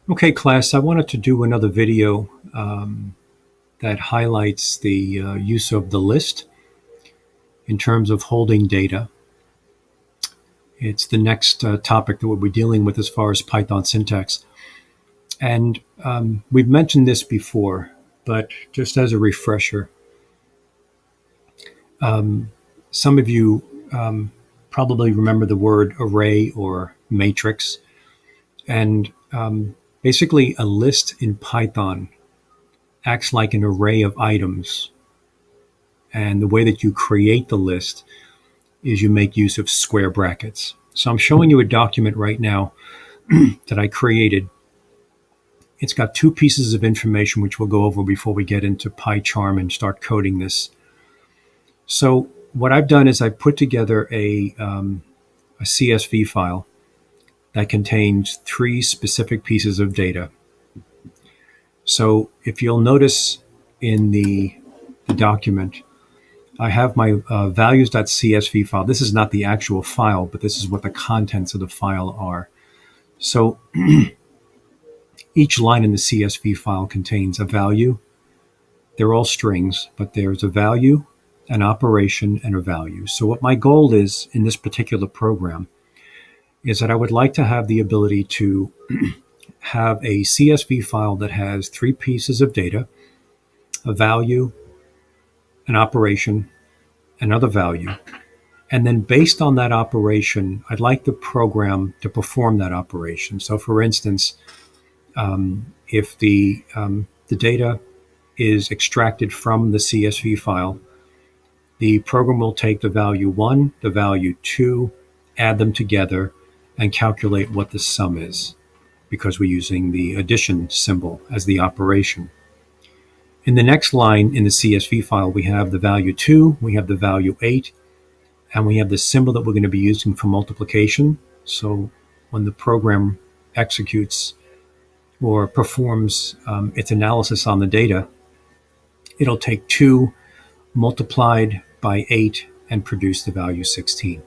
Okay, class, I wanted to do another video that highlights the use of the list in terms of holding data. It's the next topic that we'll be dealing with as far as Python syntax. And we've mentioned this before, but just as a refresher, some of you probably remember the word array or matrix. And basically, a list in Python acts like an array of items. And the way that you create the list is you make use of square brackets. So I'm showing you a document right now that I created. It's got two pieces of information, which we'll go over before we get into PyCharm and start coding this. So what I've done is I put together a CSV file that contains three specific pieces of data. So if you'll notice in the document, I have my values.csv file. This is not the actual file, but this is what the contents of the file are. So each line in the CSV file contains a value. They're all strings, but there's a value, an operation, and a value. So what my goal is in this particular program is that I would like to have the ability to have a CSV file that has three pieces of data, a value, an operation, another value. And then based on that operation, I'd like the program to perform that operation. So for instance, if the data is extracted from the CSV file, the program will take the value 1, the value 2, add them together, and calculate what the sum is, because we're using the addition symbol as the operation. In the next line in the CSV file, we have the value 2, we have the value 8, and we have the symbol that we're going to be using for multiplication. So when the program executes or performs its analysis on the data, it'll take 2 multiplied by 8 and produce the value 16.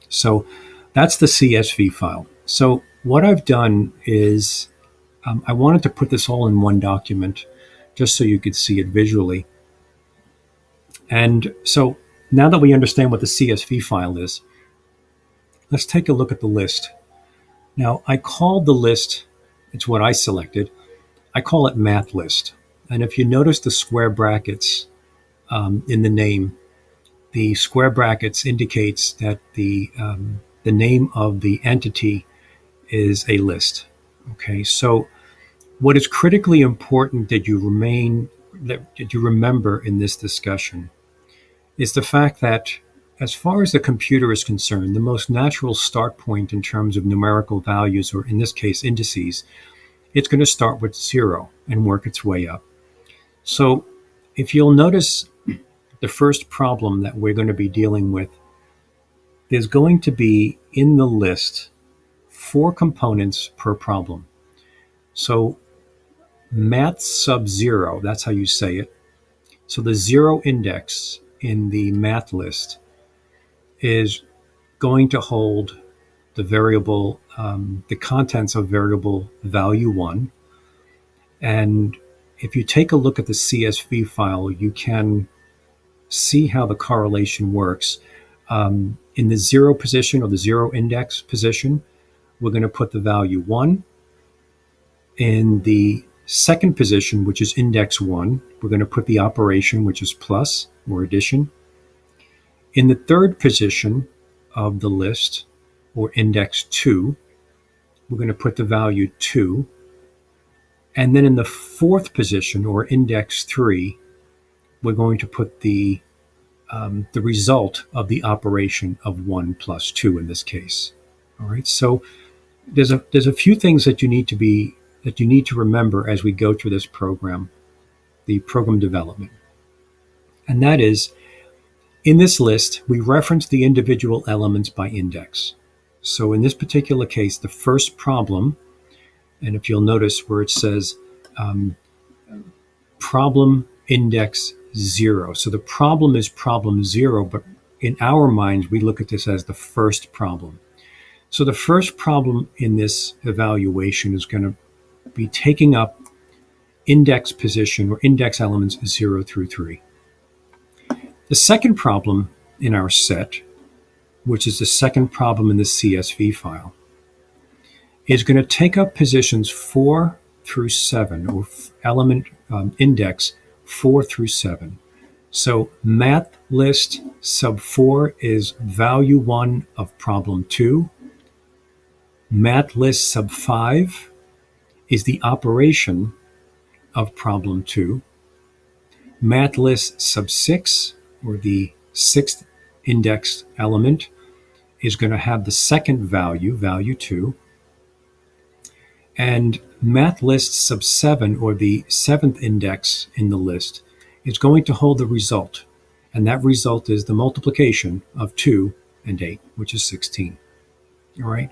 So that's the CSV file. So what I've done is I wanted to put this all in one document just so you could see it visually. And so now that we understand what the CSV file is, let's take a look at the list. Now, I called the list, it's what I selected, I call it math list. And if you notice the square brackets in the name, the square brackets indicates that the name of the entity is a list. Okay, so what is critically important that you remember in this discussion is the fact that as far as the computer is concerned, the most natural start point in terms of numerical values, or in this case indices, it's going to start with 0 and work its way up. So if you'll notice the first problem that we're going to be dealing with, there's going to be in the list 4 components per problem. So math sub 0, that's how you say it. So the 0 index in the math list is going to hold the variable, the contents of variable value 1. And if you take a look at the CSV file, you can see how the correlation works. In the 0 position, or the 0 index position, we're going to put the value 1. In the second position, which is index 1, we're going to put the operation, which is plus or addition. In the third position of the list, or index 2, we're going to put the value 2. And then in the fourth position, or index 3, we're going to put the result of the operation of 1 plus 2 in this case. All right, so there's a few things that you need to remember as we go through this program, the program development. And that is, in this list, we reference the individual elements by index. So in this particular case, the first problem, and if you'll notice where it says problem index 0. So the problem is problem 0, but in our minds, we look at this as the first problem. So the first problem in this evaluation is going to be taking up index position or index elements 0 through 3. The second problem in our set, which is the second problem in the CSV file, is going to take up positions 4 through 7, or element index 4 through 7. So math list sub 4 is value 1 of problem 2. Math list sub 5 is the operation of problem 2. Math list sub 6, or the sixth index element, is going to have the second value, value 2. And math list sub 7, or the seventh index in the list, is going to hold the result. And that result is the multiplication of 2 and 8, which is 16. All right.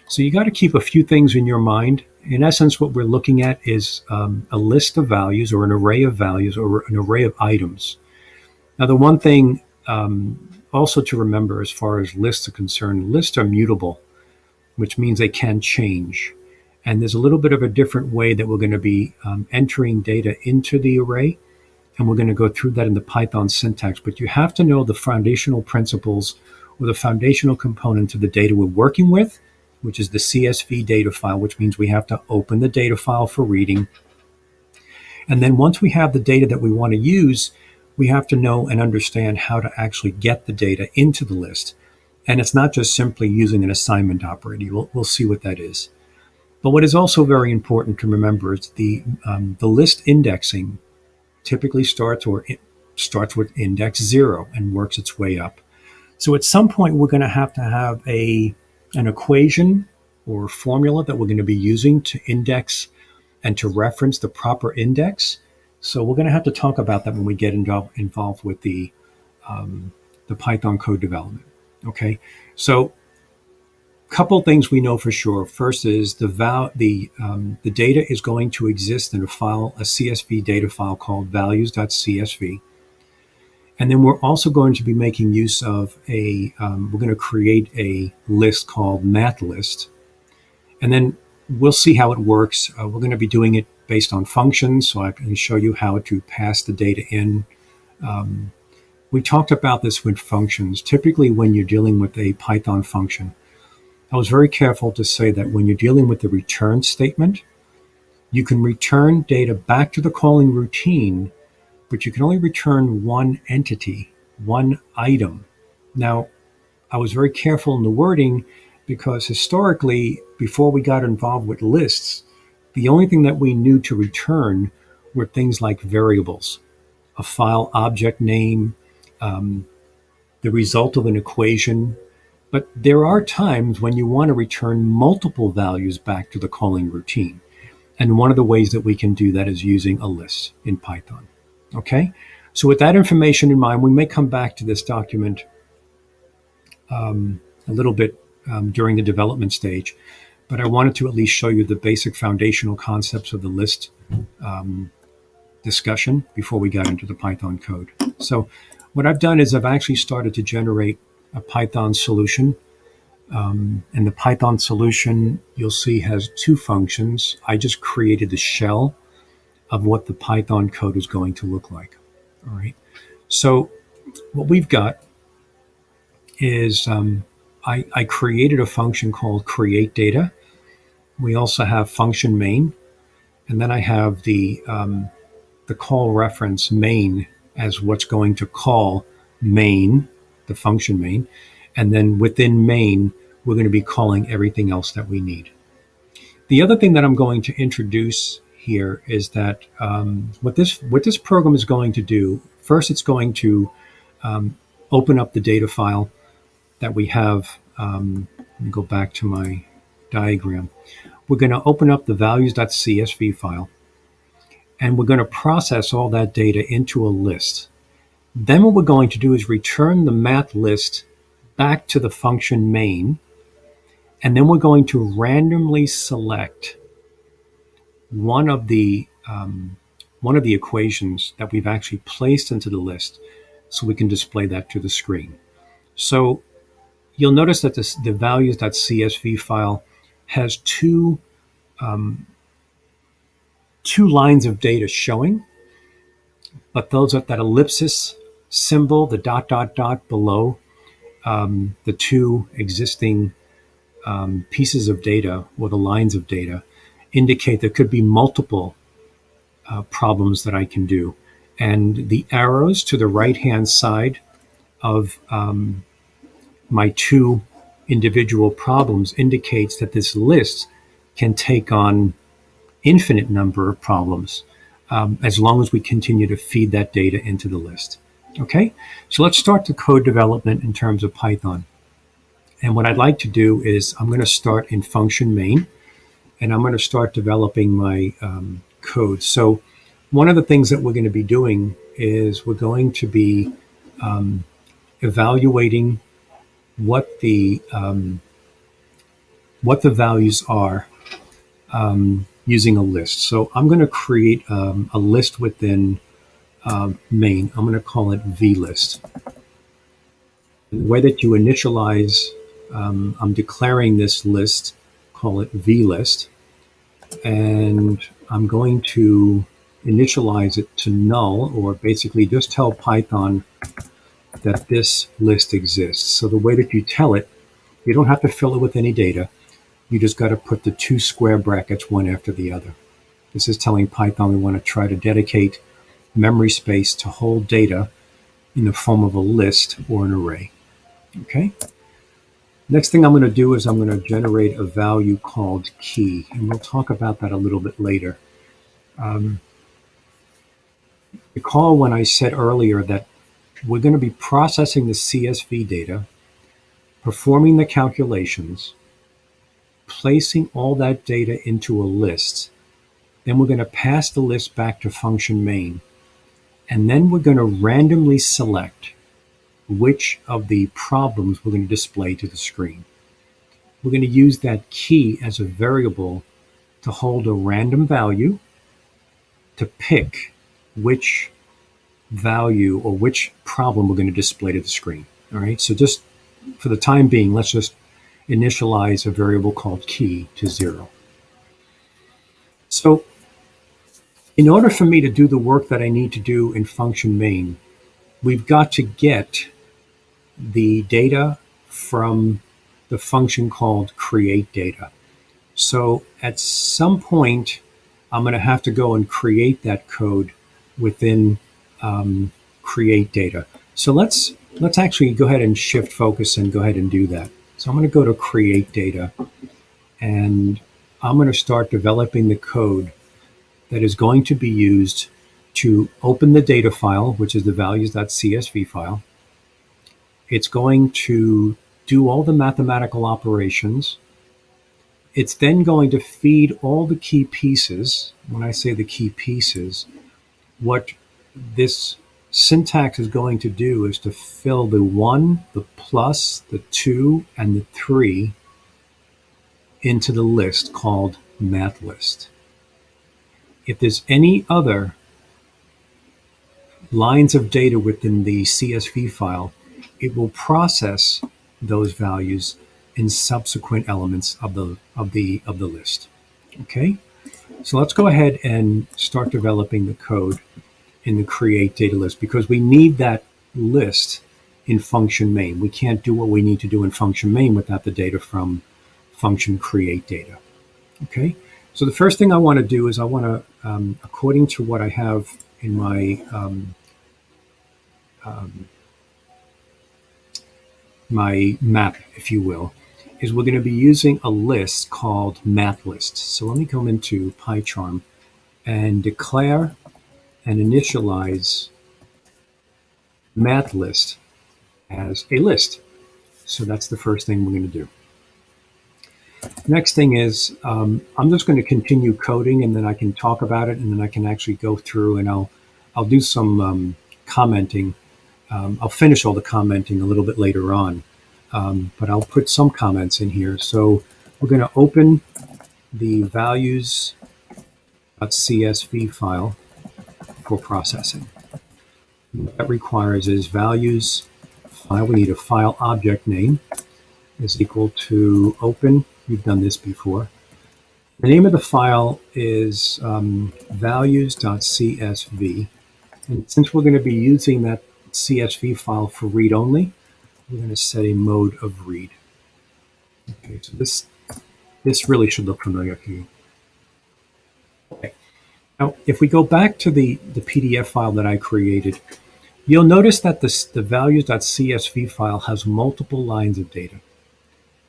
So you got to keep a few things in your mind. In essence, what we're looking at is a list of values, or an array of values, or an array of items. Now, the one thing also to remember as far as lists are concerned, lists are mutable, which means they can change. And there's a little bit of a different way that we're going to be entering data into the array. And we're going to go through that in the Python syntax. But you have to know the foundational principles, or the foundational component of the data we're working with, which is the CSV data file, which means we have to open the data file for reading. And then once we have the data that we want to use, we have to know and understand how to actually get the data into the list. And it's not just simply using an assignment operator. We'll see what that is. But what is also very important to remember is the list indexing typically starts with index 0 and works its way up. So at some point, we're going to have an equation or formula that we're going to be using to index and to reference the proper index. So we're going to have to talk about that when we get involved with the Python code development. Okay, so a couple things we know for sure. First is the data is going to exist in a CSV data file called values.csv. And then we're also going to be making use of we're going to create a list called math list. And then we'll see how it works. We're going to be doing it based on functions, so I can show you how to pass the data in. We talked about this with functions. Typically, when you're dealing with a Python function, I was very careful to say that when you're dealing with the return statement, you can return data back to the calling routine, but you can only return one entity, one item. Now, I was very careful in the wording because historically, before we got involved with lists, the only thing that we knew to return were things like variables, a file object name, the result of an equation. But there are times when you want to return multiple values back to the calling routine. And one of the ways that we can do that is using a list in Python. Okay? So with that information in mind, we may come back to this document a little bit during the development stage. But I wanted to at least show you the basic foundational concepts of the list discussion before we got into the Python code. So what I've done is I've actually started to generate a Python solution. And the Python solution, you'll see, has two functions. I just created the shell of what the Python code is going to look like. All right. So what we've got is I created a function called create data. We also have function main, and then I have the call reference main as what's going to call main, the function main, and then within main, we're going to be calling everything else that we need. The other thing that I'm going to introduce here is that what this program is going to do, first it's going to open up the data file that we have. Let me go back to my diagram. We're going to open up the values.csv file, and we're going to process all that data into a list. Then what we're going to do is return the math list back to the function main, and then we're going to randomly select one of the equations that we've actually placed into the list so we can display that to the screen. So you'll notice that the values.csv file has two two lines of data showing, but those at that ellipsis symbol, the dot, dot, dot below the two existing pieces of data or the lines of data indicate there could be multiple problems that I can do. And the arrows to the right-hand side of my two individual problems indicates that this list can take on infinite number of problems as long as we continue to feed that data into the list. Okay, so let's start the code development in terms of Python. And what I'd like to do is I'm going to start in function main, and I'm going to start developing my code. So one of the things that we're going to be doing is we're going to be evaluating what the values are using a list. So I'm going to create a list within main. I'm going to call it vlist. The way that you initialize, I'm declaring this list, call it vlist, and I'm going to initialize it to null, or basically just tell Python that this list exists. So the way that you tell it, you don't have to fill it with any data. You just got to put the two square brackets one after the other. This is telling Python we want to try to dedicate memory space to hold data in the form of a list or an array. Okay. Next thing I'm going to do is I'm going to generate a value called key, and we'll talk about that a little bit later. Recall when I said earlier that we're going to be processing the CSV data, performing the calculations, placing all that data into a list. Then we're going to pass the list back to function main. And then we're going to randomly select which of the problems we're going to display to the screen. We're going to use that key as a variable to hold a random value to pick which value or which problem we're going to display to the screen. All right, so just for the time being, let's just initialize a variable called key to 0. So in order for me to do the work that I need to do in function main, we've got to get the data from the function called create data. So at some point, I'm going to have to go and create that code within create data. So let's actually go ahead and shift focus and go ahead and do that. So I'm going to go to create data, and I'm going to start developing the code that is going to be used to open the data file, which is the values.csv file. It's going to do all the mathematical operations. It's then going to feed all the key pieces. When I say the key pieces, what this syntax is going to do is to fill the 1, the plus, the 2, and the 3 into the list called math list. If there's any other lines of data within the CSV file, it will process those values in subsequent elements of the list. Okay, so let's go ahead and start developing the code in the create data list, because we need that list in function main. We can't do what we need to do in function main without the data from function create data. Okay, so the first thing I want to do is I want to, according to what I have in my my map, if you will, is we're going to be using a list called math list. So let me come into PyCharm and declare and initialize math list as a list. So that's the first thing we're going to do. Next thing is I'm just going to continue coding, and then I can talk about it, and then I can actually go through and I'll do some commenting. I'll finish all the commenting a little bit later on, but I'll put some comments in here. So we're going to open the values.csv file for processing. What that requires is values file. We need a file object name is equal to open. We've done this before. The name of the file is values.csv. And since we're going to be using that CSV file for read-only, we're going to set a mode of read. Okay, so this really should look familiar to you. Okay. Now, if we go back to the PDF file that I created, you'll notice that the values.csv file has multiple lines of data.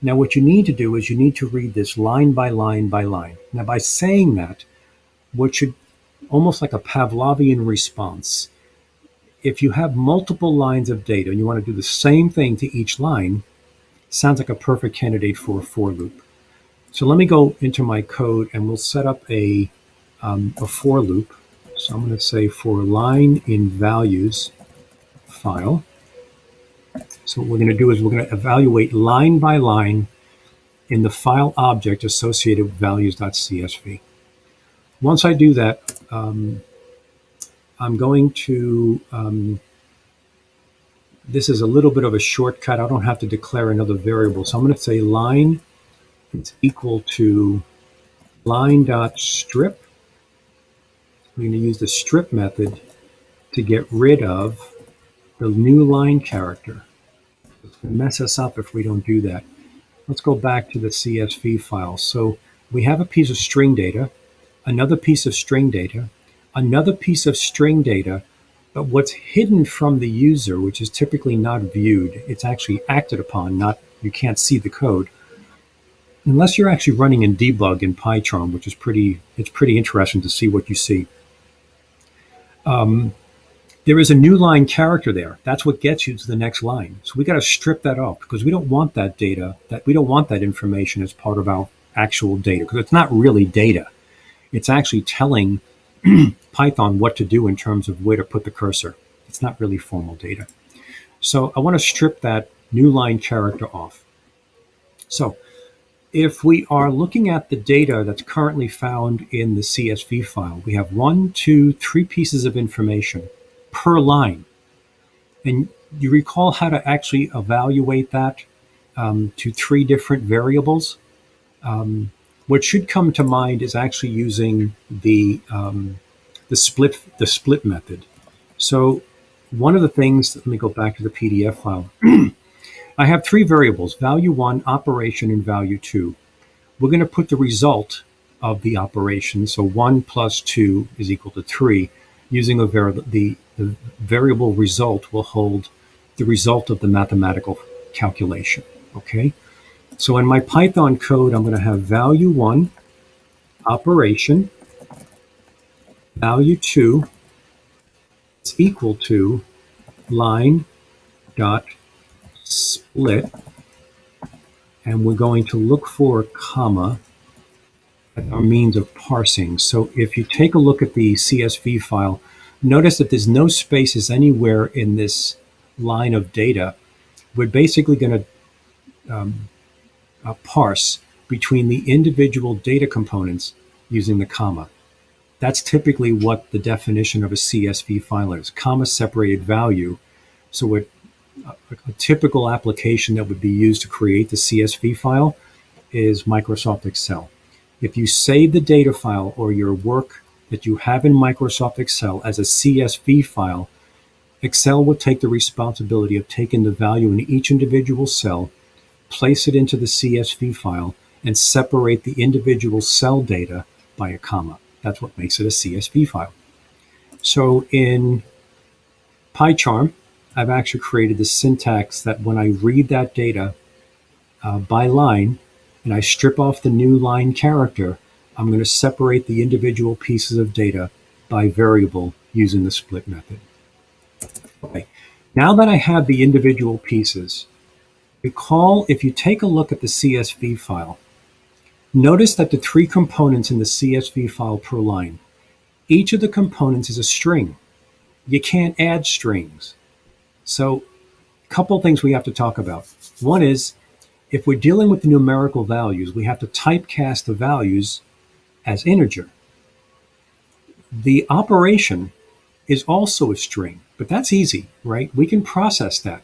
Now, what you need to do is you need to read this line by line by line. Now, by saying that, what should, almost like a Pavlovian response, if you have multiple lines of data and you want to do the same thing to each line, sounds like a perfect candidate for a for loop. So let me go into my code and we'll set up a for loop. So I'm going to say for line in values file. So what we're going to do is we're going to evaluate line by line in the file object associated with values.csv. Once I do that, I'm going to, this is a little bit of a shortcut. I don't have to declare another variable. So I'm going to say line is equal to line.strip. We're going to use the strip method to get rid of the new line character. It's going to mess us up if we don't do that. Let's go back to the CSV file. So we have a piece of string data, another piece of string data, another piece of string data, but what's hidden from the user, which is typically not viewed, it's actually acted upon, not, you can't see the code. Unless you're actually running in debug in PyCharm, which is pretty interesting to see what you see. There is a new line character there. That's what gets you to the next line. So we got to strip that off because we don't want that data, we don't want that information as part of our actual data because it's not really data. It's actually telling Python what to do in terms of where to put the cursor. It's not really formal data. So I want to strip that new line character off. So if we are looking at the data that's currently found in the CSV file, we have 1, 2, 3 pieces of information per line. And you recall how to actually evaluate that to 3 different variables? What should come to mind is actually using the split method. So one of the things, let me go back to the PDF file. I have 3 variables, value 1, operation, and value 2. We're going to put the result of the operation, so 1 plus 2 is equal to 3. Using the variable result will hold the result of the mathematical calculation, okay? So in my Python code, I'm going to have value 1, operation, value 2 is equal to line dot split, and we're going to look for a comma as our means of parsing. So if you take a look at the CSV file, notice that there's no spaces anywhere in this line of data. We're basically going to parse between the individual data components using the comma. That's typically what the definition of a CSV file is, comma-separated value. So a typical application that would be used to create the CSV file is Microsoft Excel. If you save the data file or your work that you have in Microsoft Excel as a CSV file, Excel will take the responsibility of taking the value in each individual cell, place it into the CSV file, and separate the individual cell data by a comma. That's what makes it a CSV file. So in PyCharm, I've actually created the syntax that when I read that data by line and I strip off the new line character, I'm going to separate the individual pieces of data by variable using the split method. Okay. Now that I have the individual pieces, recall if you take a look at the CSV file, notice that the 3 components in the CSV file per line, each of the components is a string. You can't add strings. So a couple things we have to talk about. One is, if we're dealing with the numerical values, we have to typecast the values as integer. The operation is also a string, but that's easy, right? We can process that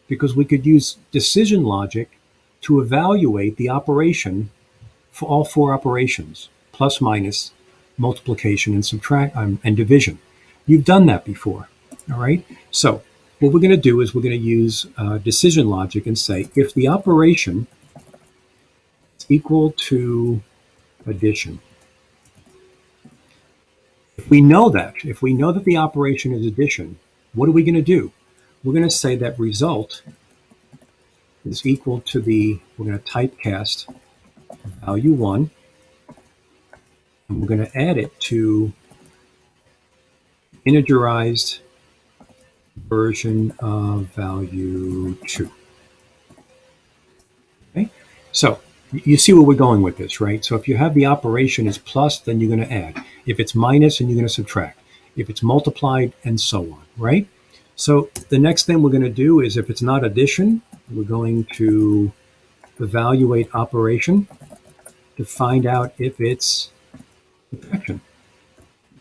because we could use decision logic to evaluate the operation for all 4 operations. plus minus, multiplication and subtract and division. You've done that before, all right? So what we're going to do is we're going to use decision logic and say if the operation is equal to addition. If we know that the operation is addition, what are we going to do? We're going to say that result is equal to we're going to typecast value 1, and we're going to add it to integerized version of value 2. Okay, so you see where we're going with this, right? So if you have the operation is plus, then you're going to add. If it's minus, then you're going to subtract. If it's multiplied, and so on, right? So the next thing we're going to do is if it's not addition, we're going to evaluate operation to find out if it's subtraction.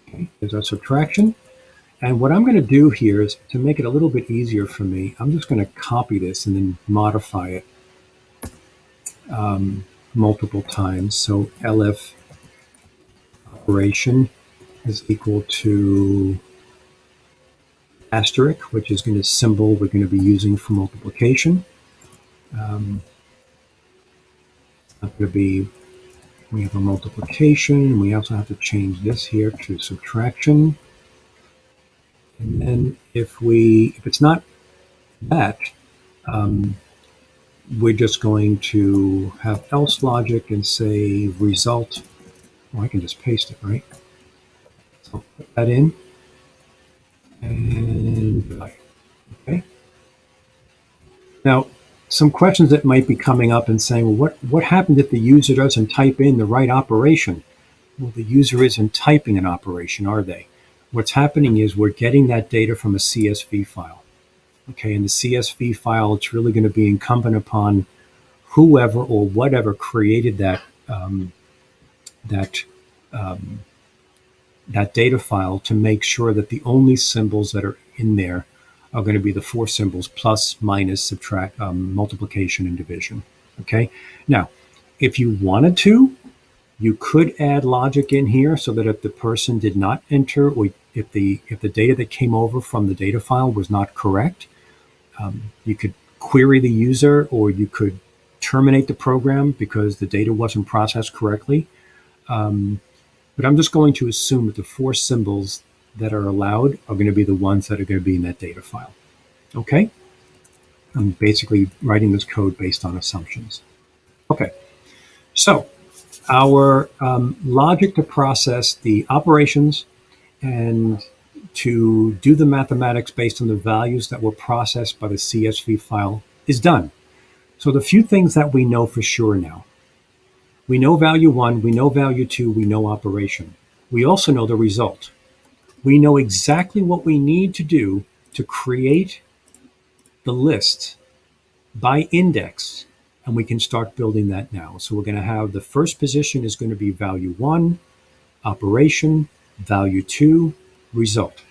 Okay, there's our subtraction. And what I'm going to do here is to make it a little bit easier for me, I'm just going to copy this and then modify it multiple times. So LF operation is equal to asterisk, which is going to symbol we're going to be using for multiplication. Not going to be, we have a multiplication. We also have to change this here to subtraction. And then if it's not that, we're just going to have else logic and say result. Oh, I can just paste it, right? So put that in. And okay. Now, some questions that might be coming up and saying, well, what happens if the user doesn't type in the right operation? Well, the user isn't typing an operation, are they? What's happening is we're getting that data from a CSV file. Okay, in the CSV file, it's really going to be incumbent upon whoever or whatever created that data file to make sure that the only symbols that are in there are going to be the 4 symbols plus, minus, subtract, multiplication, and division. Okay, now if you wanted to, you could add logic in here so that if the person did not enter, or if the data that came over from the data file was not correct, you could query the user, or you could terminate the program because the data wasn't processed correctly. But I'm just going to assume that the 4 symbols that are allowed are going to be the ones that are going to be in that data file. Okay? I'm basically writing this code based on assumptions. Okay, so our logic to process the operations and to do the mathematics based on the values that were processed by the CSV file is done. So the few things that we know for sure now. We know value 1, we know value 2, we know operation. We also know the result. We know exactly what we need to do to create the list by index, and we can start building that now. So we're going to have the first position is going to be value 1, operation, value 2, result.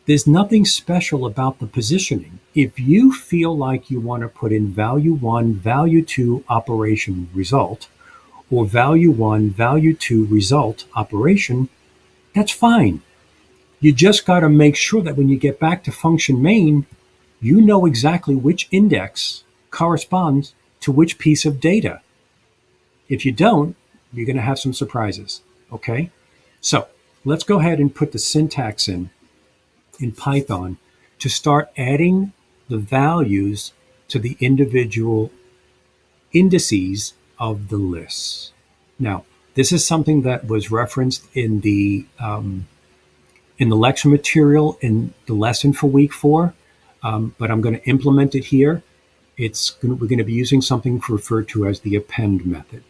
There's nothing special about the positioning. If you feel like you want to put in value 1, value 2, operation, result, or value 1, value 2, result, operation, that's fine. You just got to make sure that when you get back to function main, you know exactly which index corresponds to which piece of data. If you don't, you're going to have some surprises, okay? So let's go ahead and put the syntax in Python to start adding the values to the individual indices of the lists. Now, this is something that was referenced in the lecture material in the lesson for week 4, but I'm going to implement it here. We're going to be using something referred to as the append method.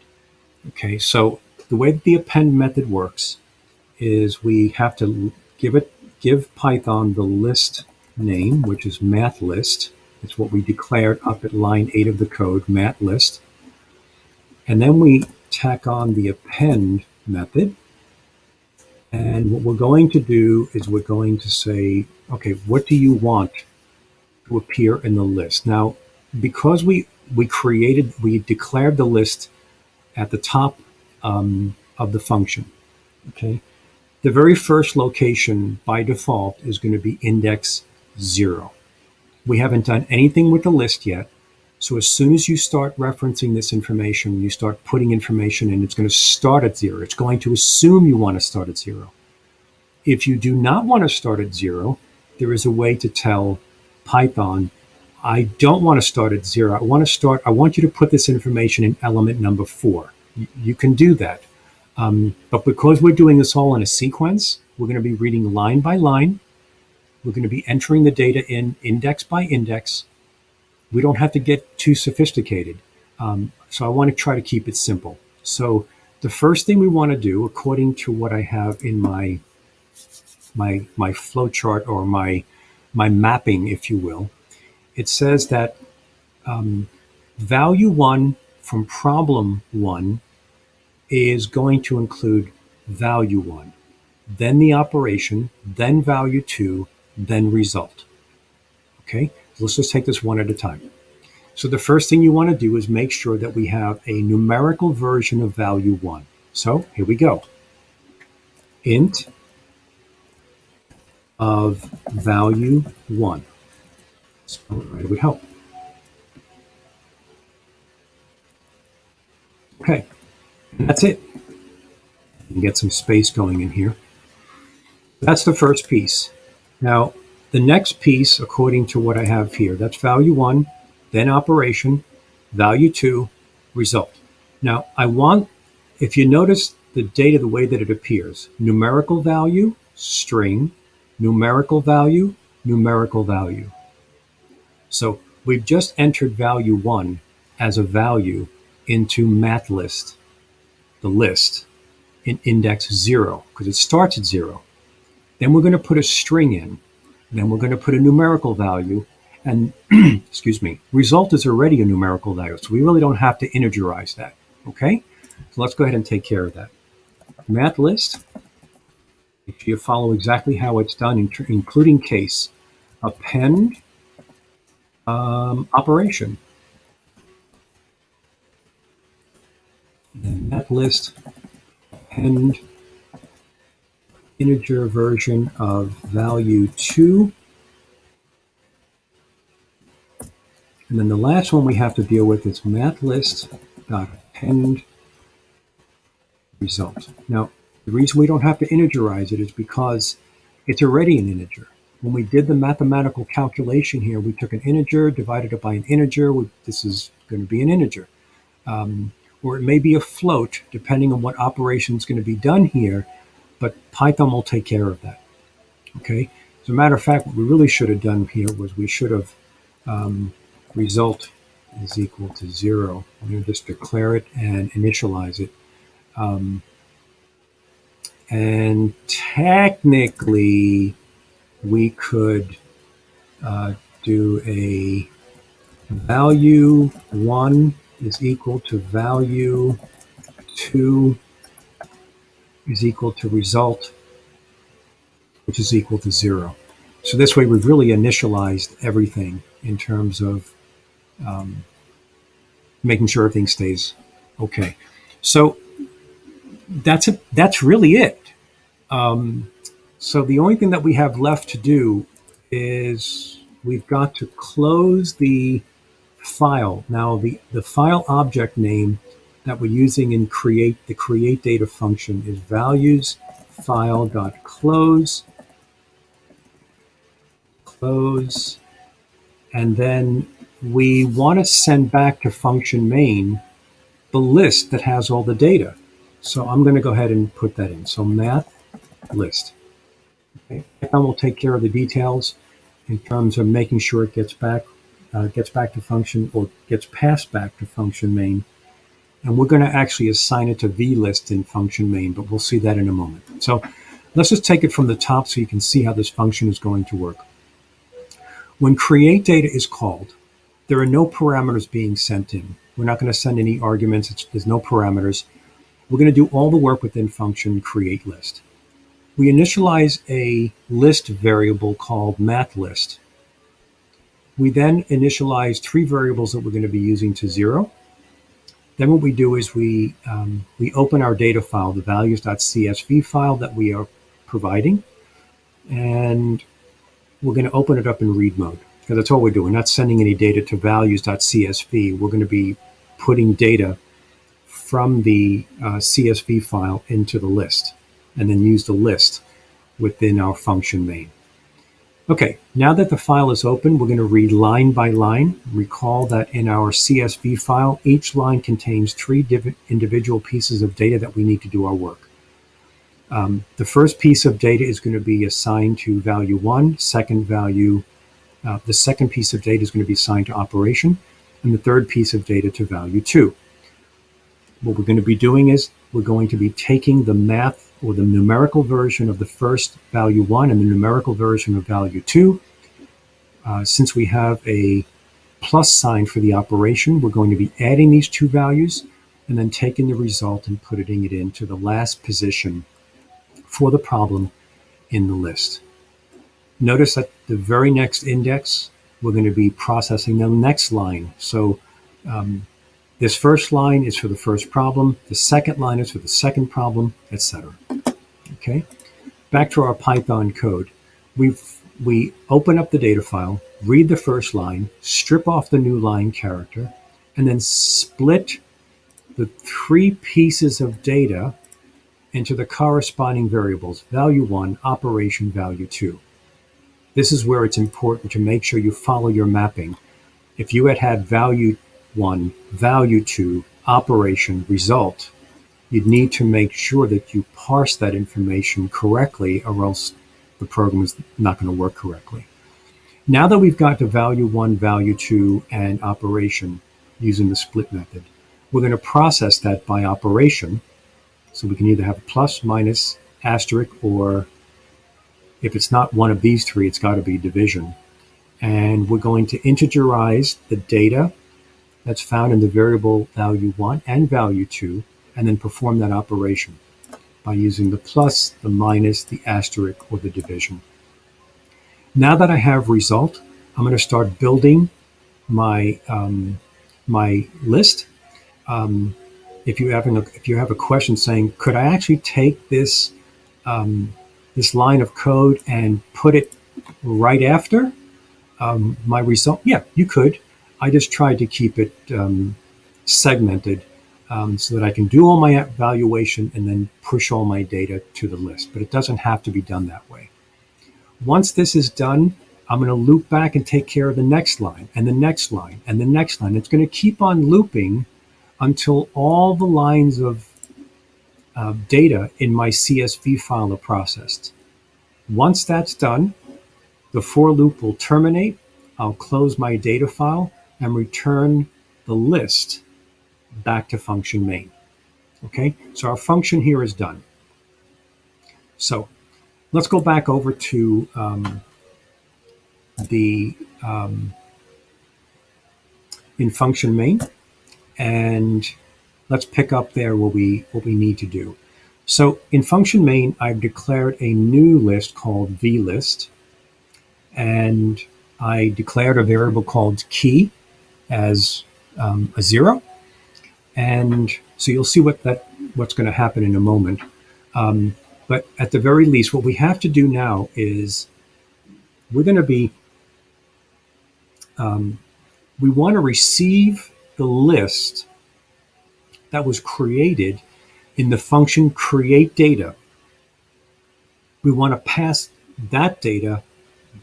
Okay, so the way that the append method works is we have to give Python the list name, which is math list. It's what we declared up at line 8 of the code, math list. And then we tack on the append method. And what we're going to do is we're going to say, okay, what do you want to appear in the list? Now, because we declared the list at the top of the function. Okay. The very first location by default is going to be index 0. We haven't done anything with the list yet. So as soon as you start referencing this information, you start putting information in, it's going to start at 0. It's going to assume you want to start at 0. If you do not want to start at 0, there is a way to tell Python, I don't want to start at 0. I want you to put this information in element number 4. You can do that. But because we're doing this all in a sequence, we're going to be reading line by line. We're going to be entering the data in index by index. We don't have to get too sophisticated. So I want to try to keep it simple. So the first thing we want to do, according to what I have in my flow chart, or my mapping, if you will, it says that value 1 from problem 1 is going to include value 1, then the operation, then value 2, then result. Okay, so let's just take this one at a time. So the first thing you want to do is make sure that we have a numerical version of value 1. So here we go. Int of value 1. Spell it right would help. Okay, and that's it. You can get some space going in here. That's the first piece. Now, the next piece, according to what I have here, that's value 1, then operation, value 2, result. Now, I want, if you notice the data the way that it appears, numerical value, string, numerical value, numerical value. So we've just entered value 1 as a value into MathList, the list, in index 0, because it starts at 0. Then we're going to put a string in. Then we're going to put a numerical value. And, excuse me, result is already a numerical value, so we really don't have to integerize that. Okay? So let's go ahead and take care of that. MathList, if you follow exactly how it's done, including case, append operation. Then MathList, append integer version of value 2. And then the last one we have to deal with is MathList.append result. Now, the reason we don't have to integerize it is because it's already an integer. When we did the mathematical calculation here, we took an integer, divided it by an integer. This is going to be an integer. Or it may be a float, depending on what operation is going to be done here, but Python will take care of that. Okay? As a matter of fact, what we really should have done here was we should have result is equal to 0. I'm going to just declare it and initialize it. And technically, we could do a value 1 is equal to value 2 is equal to result, which is equal to 0. So this way we've really initialized everything in terms of making sure everything stays okay. So that's really it. So the only thing that we have left to do is we've got to close the file. Now the file object name that we're using in the create data function is values file.close, close, and then we want to send back to function main the list that has all the data. So I'm going to go ahead and put that in. So math list. Okay. Python will take care of the details in terms of making sure it gets back to function, or gets passed back to function main. And we're going to actually assign it to vlist in function main, but we'll see that in a moment. So let's just take it from the top so you can see how this function is going to work. When create data is called, there are no parameters being sent in. We're not going to send any arguments. There's no parameters. We're going to do all the work within function create list. We initialize a list variable called MathList. We then initialize 3 variables that we're going to be using to 0. Then what we do is we open our data file, the values.csv file that we are providing, and we're going to open it up in read mode, because that's all we're doing. We're not sending any data to values.csv. We're going to be putting data from the CSV file into the list, and then use the list within our function main. Okay, now that the file is open, we're going to read line by line. Recall that in our CSV file, each line contains 3 individual pieces of data that we need to do our work. The first piece of data is going to be assigned to value 1. The second piece of data is going to be assigned to operation, and the third piece of data to value 2. What we're going to be doing is we're going to be taking the math or the numerical version of the first value 1 and the numerical version of value 2. Since we have a plus sign for the operation, we're going to be adding these 2 values and then taking the result and putting it into the last position for the problem in the list. Notice that the very next index, we're going to be processing the next line. So this first line is for the first problem, the second line is for the second problem, etc. Okay, back to our Python code. We open up the data file, read the first line, strip off the new line character, and then split the 3 pieces of data into the corresponding variables, value 1, operation, value 2. This is where it's important to make sure you follow your mapping. If you had value 1, value 2, operation, result, you'd need to make sure that you parse that information correctly, or else the program is not going to work correctly. Now that we've got the value 1, value 2, and operation using the split method, we're going to process that by operation. So we can either have a plus, minus, asterisk, or if it's not one of these 3, it's got to be division. And we're going to integerize the data that's found in the variable value 1 and value 2, and then perform that operation by using the plus, the minus, the asterisk, or the division. Now that I have result, I'm going to start building my my list. If you have a question saying, could I actually take this this line of code and put it right after my result? Yeah, you could. I just tried to keep it segmented so that I can do all my evaluation and then push all my data to the list. But it doesn't have to be done that way. Once this is done, I'm going to loop back and take care of the next line and the next line and the next line. It's going to keep on looping until all the lines of data in my CSV file are processed. Once that's done, the for loop will terminate. I'll close my data file and return the list back to function main. Okay, so our function here is done. So let's go back over to in function main, and let's pick up there what we need to do. So in function main, I've declared a new list called vlist, and I declared a variable called key as a 0. And so you'll see what's going to happen in a moment. But at the very least, what we have to do now is we're going to be, we want to receive the list that was created in the function create data. We want to pass that data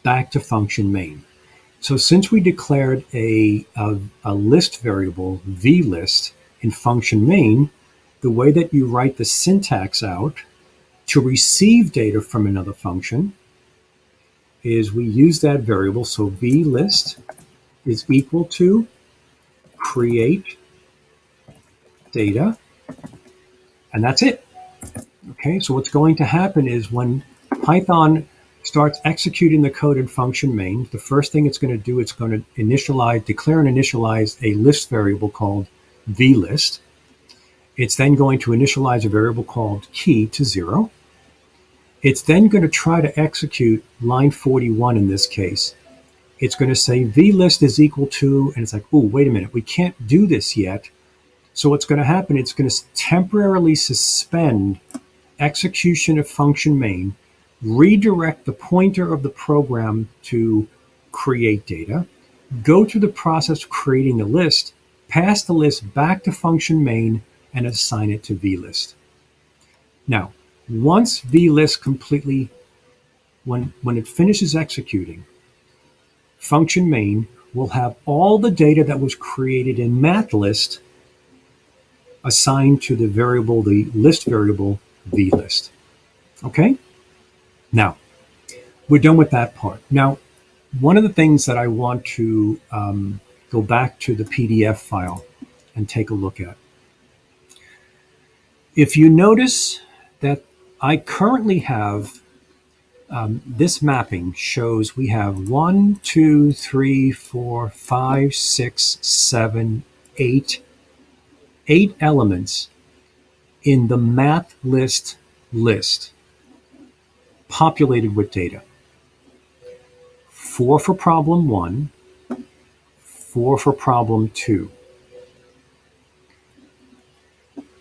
back to function main. So since we declared a list variable, vlist, in function main, the way that you write the syntax out to receive data from another function is we use that variable. So vlist is equal to create data, and that's it. Okay, so what's going to happen is when Python starts executing the code in function main, the first thing it's going to do, it's going to declare and initialize a list variable called vlist. It's then going to initialize a variable called key to 0. It's then going to try to execute line 41 in this case. It's going to say vlist is equal to, and it's like, oh, wait a minute, we can't do this yet So what's going to happen, it's going to temporarily suspend execution of function main, redirect the pointer of the program to create data, go through the process of creating a list, pass the list back to function main, and assign it to vlist. Now, once vlist completely, when it finishes executing, function main will have all the data that was created in mathlist assigned to the variable, the list variable vlist. Okay? Now, we're done with that part. Now, one of the things that I want to go back to the PDF file and take a look at. If you notice that I currently have this mapping shows we have 1, 2, 3, 4, 5, 6, 7, 8 elements in the math list populated with data. 4 for problem 1, 4 for problem 2.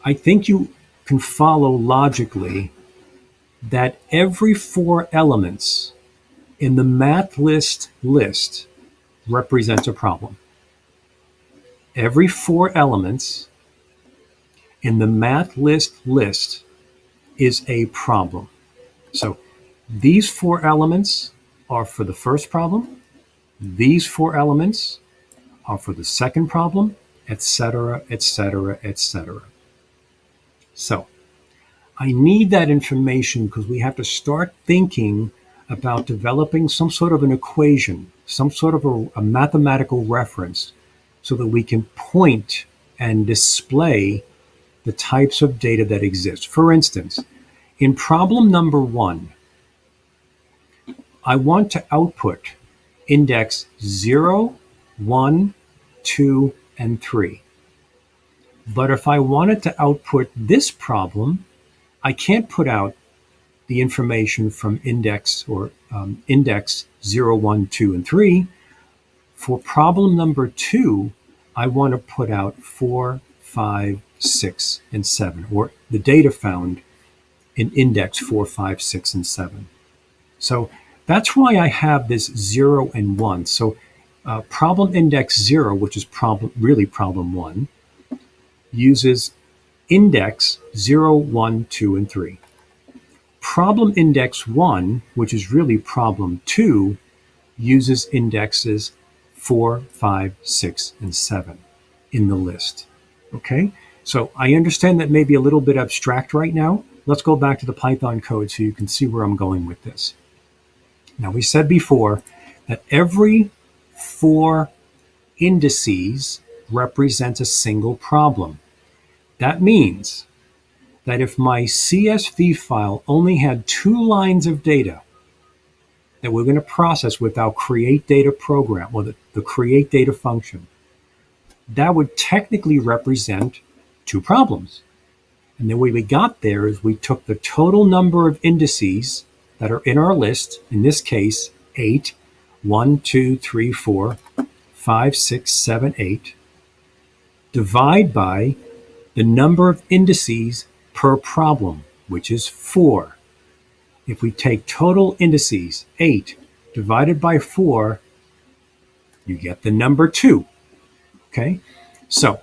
I think you can follow logically that every 4 elements in the math list represents a problem. Every 4 elements in the math list is a problem. So these 4 elements are for the first problem. These 4 elements are for the second problem, etc., etc., etc. So I need that information because we have to start thinking about developing some sort of an equation, some sort of a mathematical reference, so that we can point and display the types of data that exist. For instance, in problem number 1, I want to output index 0, 1, 2, and 3. But if I wanted to output this problem, I can't put out the information from index or index 0, 1, 2, and 3. For problem number 2, I want to put out 4, 5, 6, and 7, or the data found in index 4, 5, 6, and 7. So that's why I have this 0 and 1. So problem index 0, which is really problem 1, uses index 0, 1, 2, and 3. Problem index 1, which is really problem 2, uses indexes 4, 5, 6, and 7 in the list. Okay? So I understand that may be a little bit abstract right now. Let's go back to the Python code so you can see where I'm going with this. Now, we said before that every 4 indices represents a single problem. That means that if my CSV file only had 2 lines of data that we're going to process with our create data program, or the create data function, that would technically represent 2 problems. And the way we got there is we took the total number of indices that are in our list, in this case, 8, 1, 2, 3, 4, 5, 6, 7, 8, divide by the number of indices per problem, which is 4. If we take total indices, 8, divided by 4, you get the number 2. Okay? So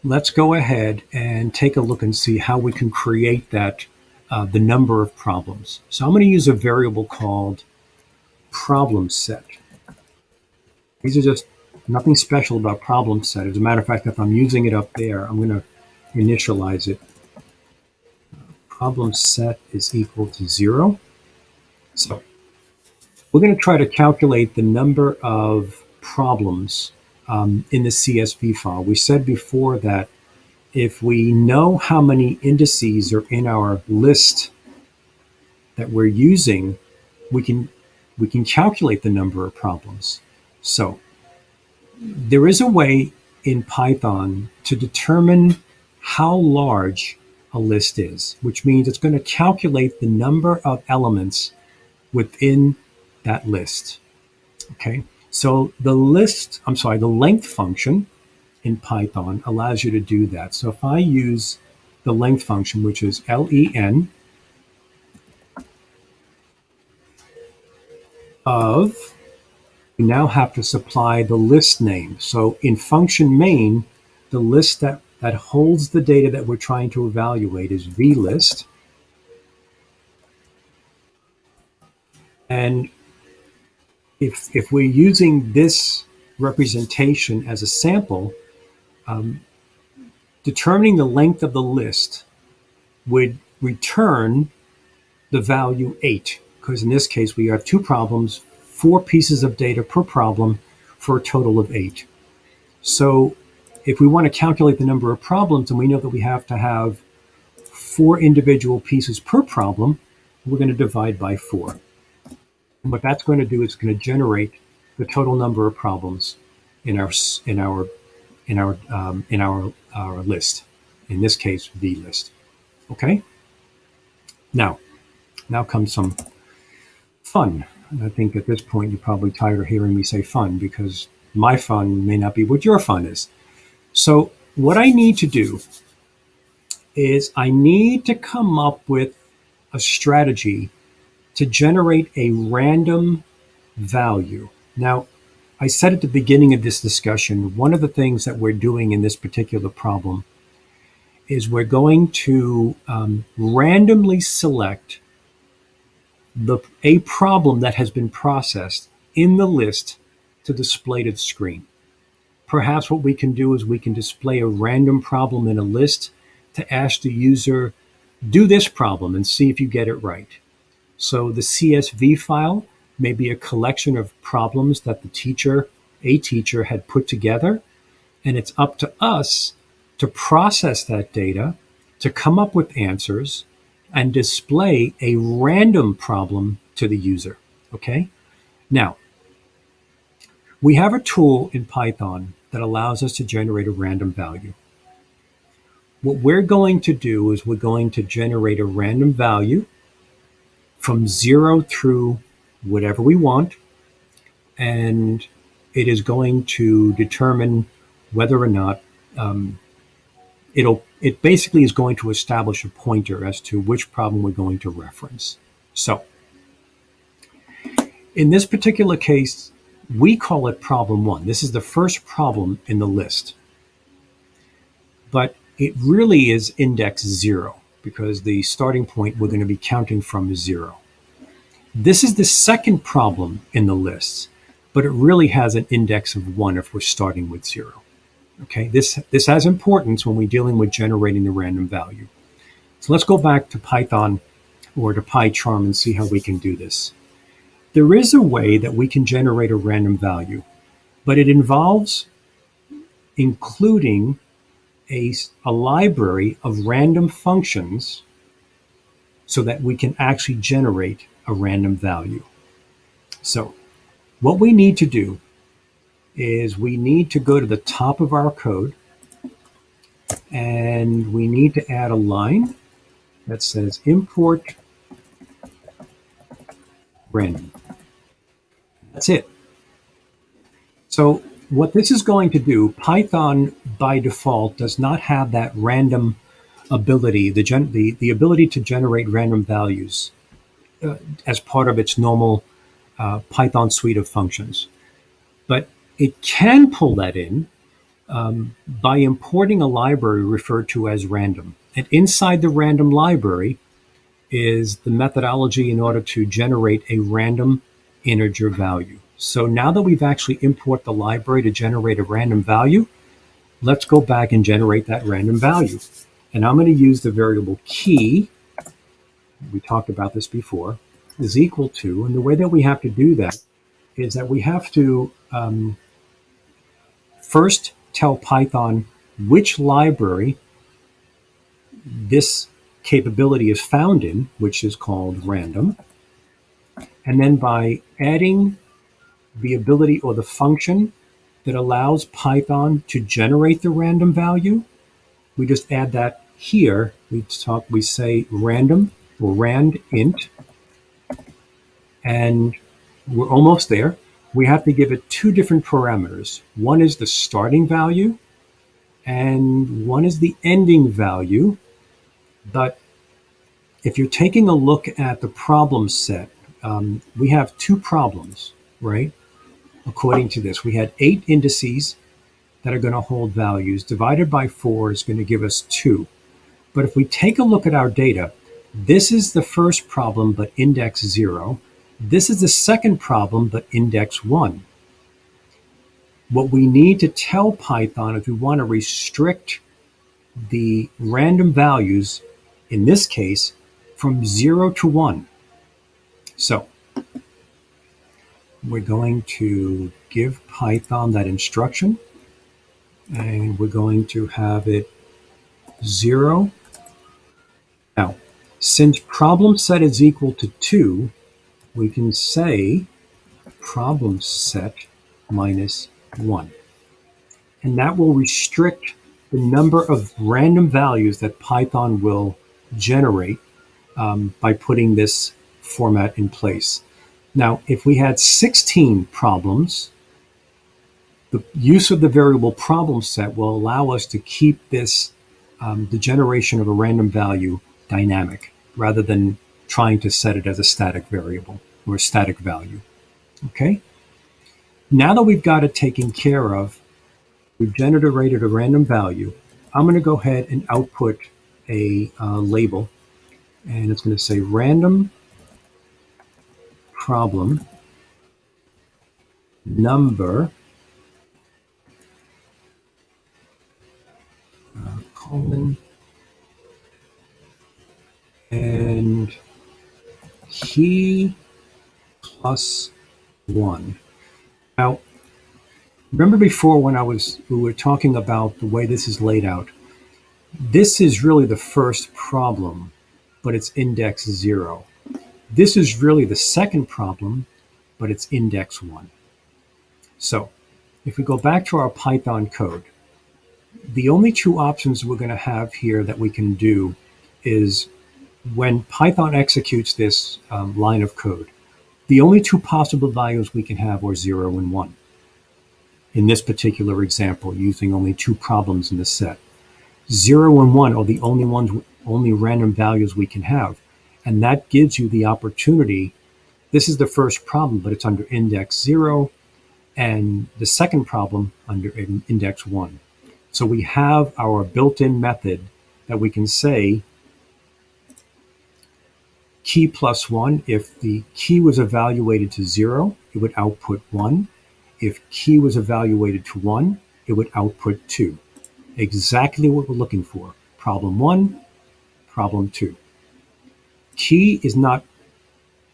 let's go ahead and take a look and see how we can create that, the number of problems. So I'm going to use a variable called problem set. These are just nothing special about problem set. As a matter of fact, if I'm using it up there, I'm going to initialize it. Problem set is equal to 0. So we're going to try to calculate the number of problems in the CSV file. We said before that if we know how many indices are in our list that we're using, we can calculate the number of problems. So there is a way in Python to determine how large a list is, which means it's going to calculate the number of elements within that list. Okay, so the length function in Python allows you to do that. So if I use the length function, which is len of, we now have to supply the list name. So in function main, the list that holds the data that we're trying to evaluate is vlist. And if we're using this representation as a sample, determining the length of the list would return the value 8, because in this case we have 2 problems, 4 pieces of data per problem for a total of 8. So if we want to calculate the number of problems, and we know that we have to have 4 individual pieces per problem, we're going to divide by 4. And what that's going to do is going to generate the total number of problems in our list. In this case, the list. Okay. Now comes some fun. And I think at this point you're probably tired of hearing me say fun, because my fun may not be what your fun is. So what I need to do is I need to come up with a strategy to generate a random value. Now, I said at the beginning of this discussion, one of the things that we're doing in this particular problem is we're going to randomly select a problem that has been processed in the list to display to the screen. Perhaps what we can do is we can display a random problem in a list to ask the user, do this problem and see if you get it right. So the CSV file may be a collection of problems that a teacher had put together, and it's up to us to process that data, to come up with answers, and display a random problem to the user. Okay? Now, we have a tool in Python that allows us to generate a random value. What we're going to do is we're going to generate a random value from 0 through whatever we want, and it is going to determine whether or not it basically is going to establish a pointer as to which problem we're going to reference. So in this particular case, we call it problem 1. This is the first problem in the list, but it really is index 0, because the starting point we're going to be counting from is 0. This is the second problem in the list, but it really has an index of 1 if we're starting with 0. Okay, this has importance when we're dealing with generating the random value. So let's go back to Python or to PyCharm and see how we can do this. There is a way that we can generate a random value, but it involves including a library of random functions so that we can actually generate a random value. So what we need to do is we need to go to the top of our code, and we need to add a line that says import random. That's it. So what this is going to do, Python by default does not have that random ability, the ability to generate random values as part of its normal Python suite of functions. But it can pull that in by importing a library referred to as random. And inside the random library is the methodology in order to generate a random integer value. So now that we've actually imported the library to generate a random value, let's go back and generate that random value. And I'm going to use the variable key, we talked about this before, is equal to, and the way that we have to do that is that we have to first tell Python which library this capability is found in, which is called random. And then by adding the ability or the function that allows Python to generate the random value, we just add that here. We say random or rand int, and we're almost there. We have to give it 2 different parameters. One is the starting value, and one is the ending value. But if you're taking a look at the problem set, we have two problems, right? According to this, we had 8 indices that are going to hold values. Divided by 4 is going to give us 2. But if we take a look at our data, this is the first problem, but index 0. This is the second problem, but index 1. What we need to tell Python is we want to restrict the random values, in this case, from 0 to 1. So we're going to give Python that instruction, and we're going to have it 0. Now, since problem set is equal to 2, we can say problem set minus 1. And that will restrict the number of random values that Python will generate by putting this format in place. Now, if we had 16 problems, the use of the variable problem set will allow us to keep this, the generation of a random value, dynamic, rather than trying to set it as a static variable or a static value. Okay? Now that we've got it taken care of, we've generated a random value, I'm going to go ahead and output a label, and it's going to say random problem number colon and key plus 1. Now, remember before when we were talking about the way this is laid out, this is really the first problem, but it's index 0. This is really the second problem, but it's index 1. So if we go back to our Python code, the only two options we're going to have here that we can do is when Python executes this line of code, the only two possible values we can have are 0 and 1. In this particular example, using only 2 problems in the set. 0 and 1 are the only random values we can have. And that gives you the opportunity. This is the first problem, but it's under index 0, and the second problem under index 1. So we have our built-in method that we can say key plus 1. If the key was evaluated to 0, it would output 1. If key was evaluated to 1, it would output 2. Exactly what we're looking for. Problem 1, problem 2. Key is not,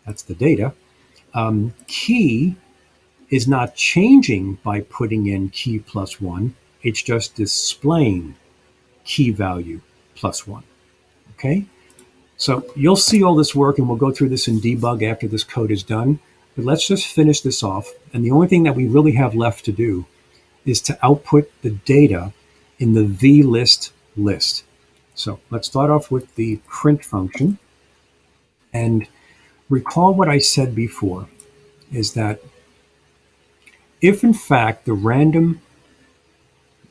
that's the data. Key is not changing by putting in key plus 1. It's just displaying key value plus 1. Okay? So you'll see all this work, and we'll go through this in debug after this code is done. But let's just finish this off. And the only thing that we really have left to do is to output the data in the vlist list. So let's start off with the print function. And recall what I said before, is that if in fact the random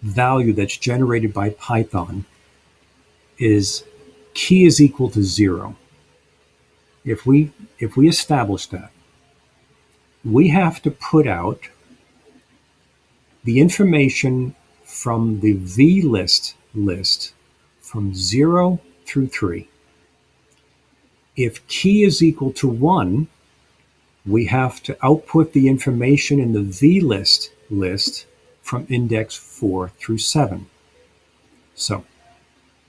value that's generated by Python is key is equal to 0, if we establish that, we have to put out the information from the vlist list from 0 through 3. If key is equal to 1, we have to output the information in the vlist list from index 4 through 7. So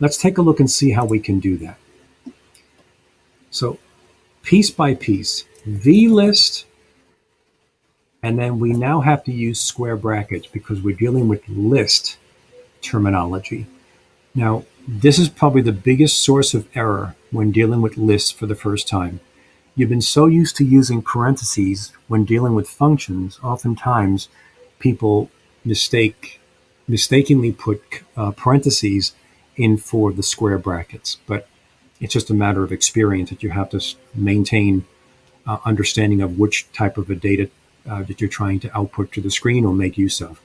let's take a look and see how we can do that. So piece by piece, vlist, and then we now have to use square brackets because we're dealing with list terminology. Now, this is probably the biggest source of error when dealing with lists for the first time. You've been so used to using parentheses when dealing with functions, oftentimes people mistakenly put parentheses in for the square brackets. But it's just a matter of experience that you have to maintain understanding of which type of a data that you're trying to output to the screen or make use of.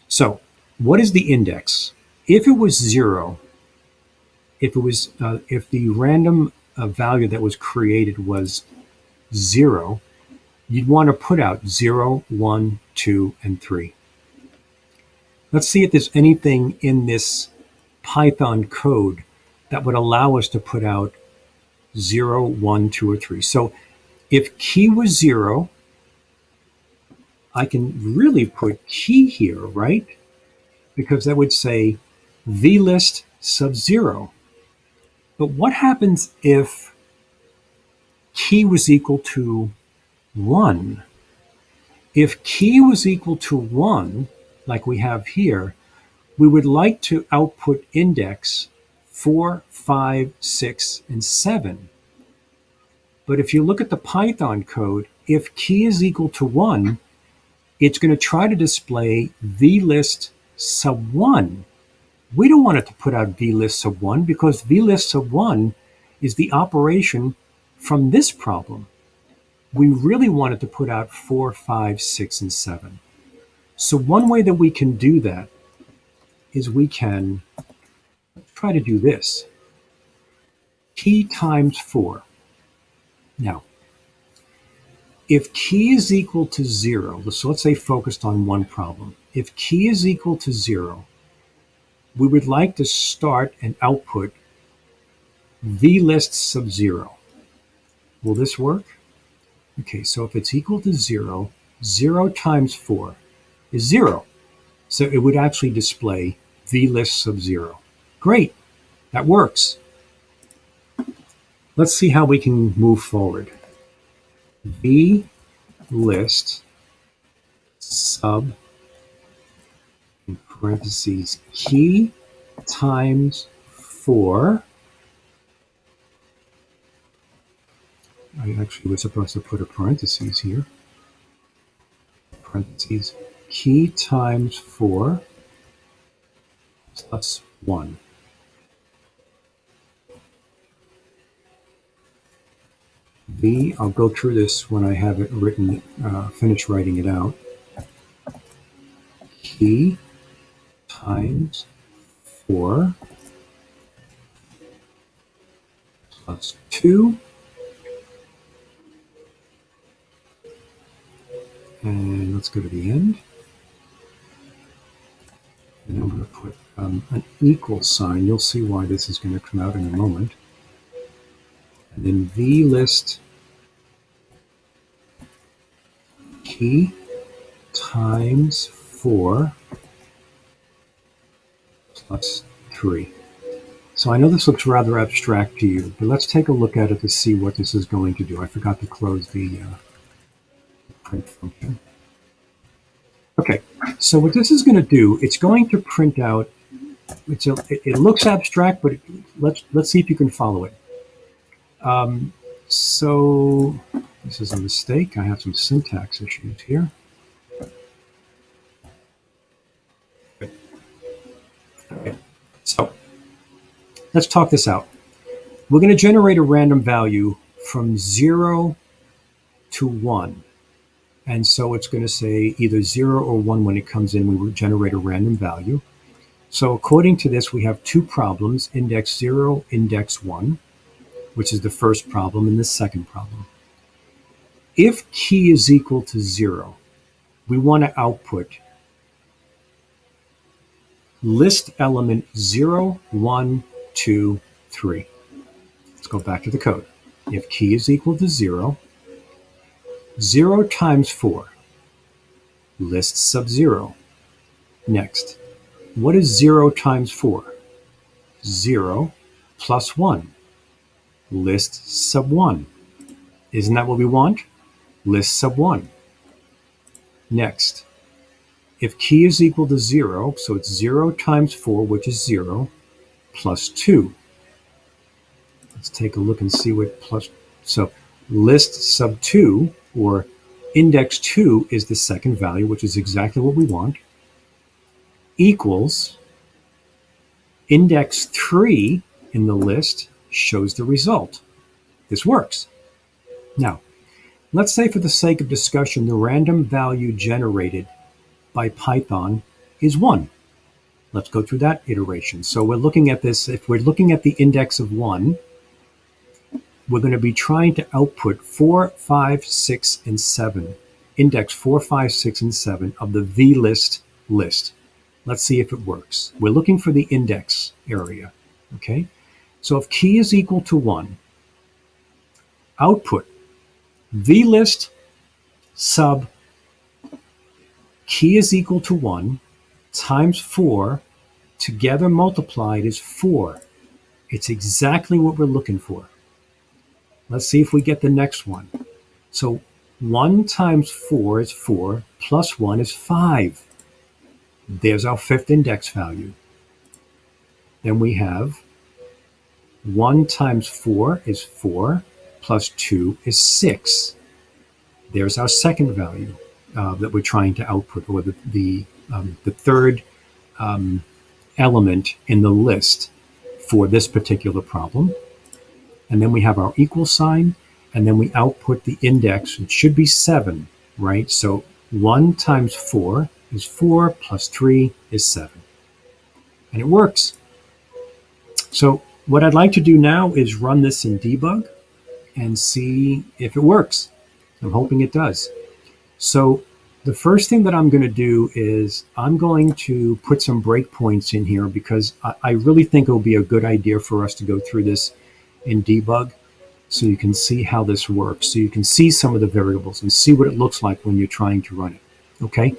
So what is the index? If it was zero, if the random value that was created was zero, you'd want to put out 0, 1, 2, and 3. Let's see if there's anything in this Python code that would allow us to put out 0, 1, 2, or 3. So if key was 0, I can really put key here, right? Because that would say vlist sub 0. But what happens if key was equal to 1? If key was equal to 1, like we have here, we would like to output index 4, 5, 6, and 7. But if you look at the Python code, if key is equal to 1, it's going to try to display vlist sub 1. We don't want it to put out vlist sub 1 because vlist sub 1 is the operation from this problem. We really want it to put out 4, 5, 6, and 7. So one way that we can do that is we can try to do this. Key times 4. Now, if key is equal to 0, so let's say focused on one problem. If key is equal to 0, we would like to start and output vlist sub 0. Will this work? Okay, so if it's equal to 0, 0 times 4 is 0. So it would actually display vlist sub 0. Great, that works. Let's see how we can move forward. Vlist sub, in parentheses, key times 4. I actually was supposed to put a parentheses here. Parentheses, key times 4 plus 1. I'll go through this when I have it written, finish writing it out. Key times 4 plus 2. And let's go to the end. And I'm going to put an equal sign. You'll see why this is going to come out in a moment. And then vlist key times 4 plus 3. So I know this looks rather abstract to you, but let's take a look at it to see what this is going to do. I forgot to close the print function. Okay, so what this is going to do, it's going to print out, it looks abstract, but let's see if you can follow it. So this is a mistake. I have some syntax issues here. Okay. So let's talk this out. We're going to generate a random value from 0 to 1. And so it's going to say either 0 or 1 when it comes in. We will generate a random value. So according to this, we have two problems, index 0, index 1, which is the first problem, and the second problem. If key is equal to 0, we want to output list element 0, 1, 2, 3. Let's go back to the code. If key is equal to 0, 0 times 4, list sub 0. Next, what is 0 times 4? 0 plus 1. List sub 1. Isn't that what we want? List sub 1. Next, if key is equal to 0, so it's 0 times 4, which is 0, plus 2. Let's take a look and see what plus, so list sub 2, or index 2 is the second value, which is exactly what we want, equals index 3 in the list shows the result. This works. Now, let's say for the sake of discussion, the random value generated by Python is 1. Let's go through that iteration. So we're looking at this, if we're looking at the index of 1, we're going to be trying to output 4, 5, 6, and 7. Index 4, 5, 6, and 7 of the vlist list. Let's see if it works. We're looking for the index area, okay? So if key is equal to 1, output vlist sub key is equal to 1 times 4 together multiplied is 4. It's exactly what we're looking for. Let's see if we get the next one. So 1 times 4 is 4, plus 1 is 5. There's our fifth index value. Then we have 1 times 4 is 4, plus 2 is 6. There's our second value that we're trying to output, or the third element in the list for this particular problem. And then we have our equal sign, and then we output the index. It should be 7, right? So 1 times 4 is 4, plus 3 is 7. And it works. So what I'd like to do now is run this in debug and see if it works. I'm hoping it does. So the first thing that I'm going to do is I'm going to put some breakpoints in here, because I really think it will be a good idea for us to go through this in debug so you can see how this works. So you can see some of the variables and see what it looks like when you're trying to run it. Okay,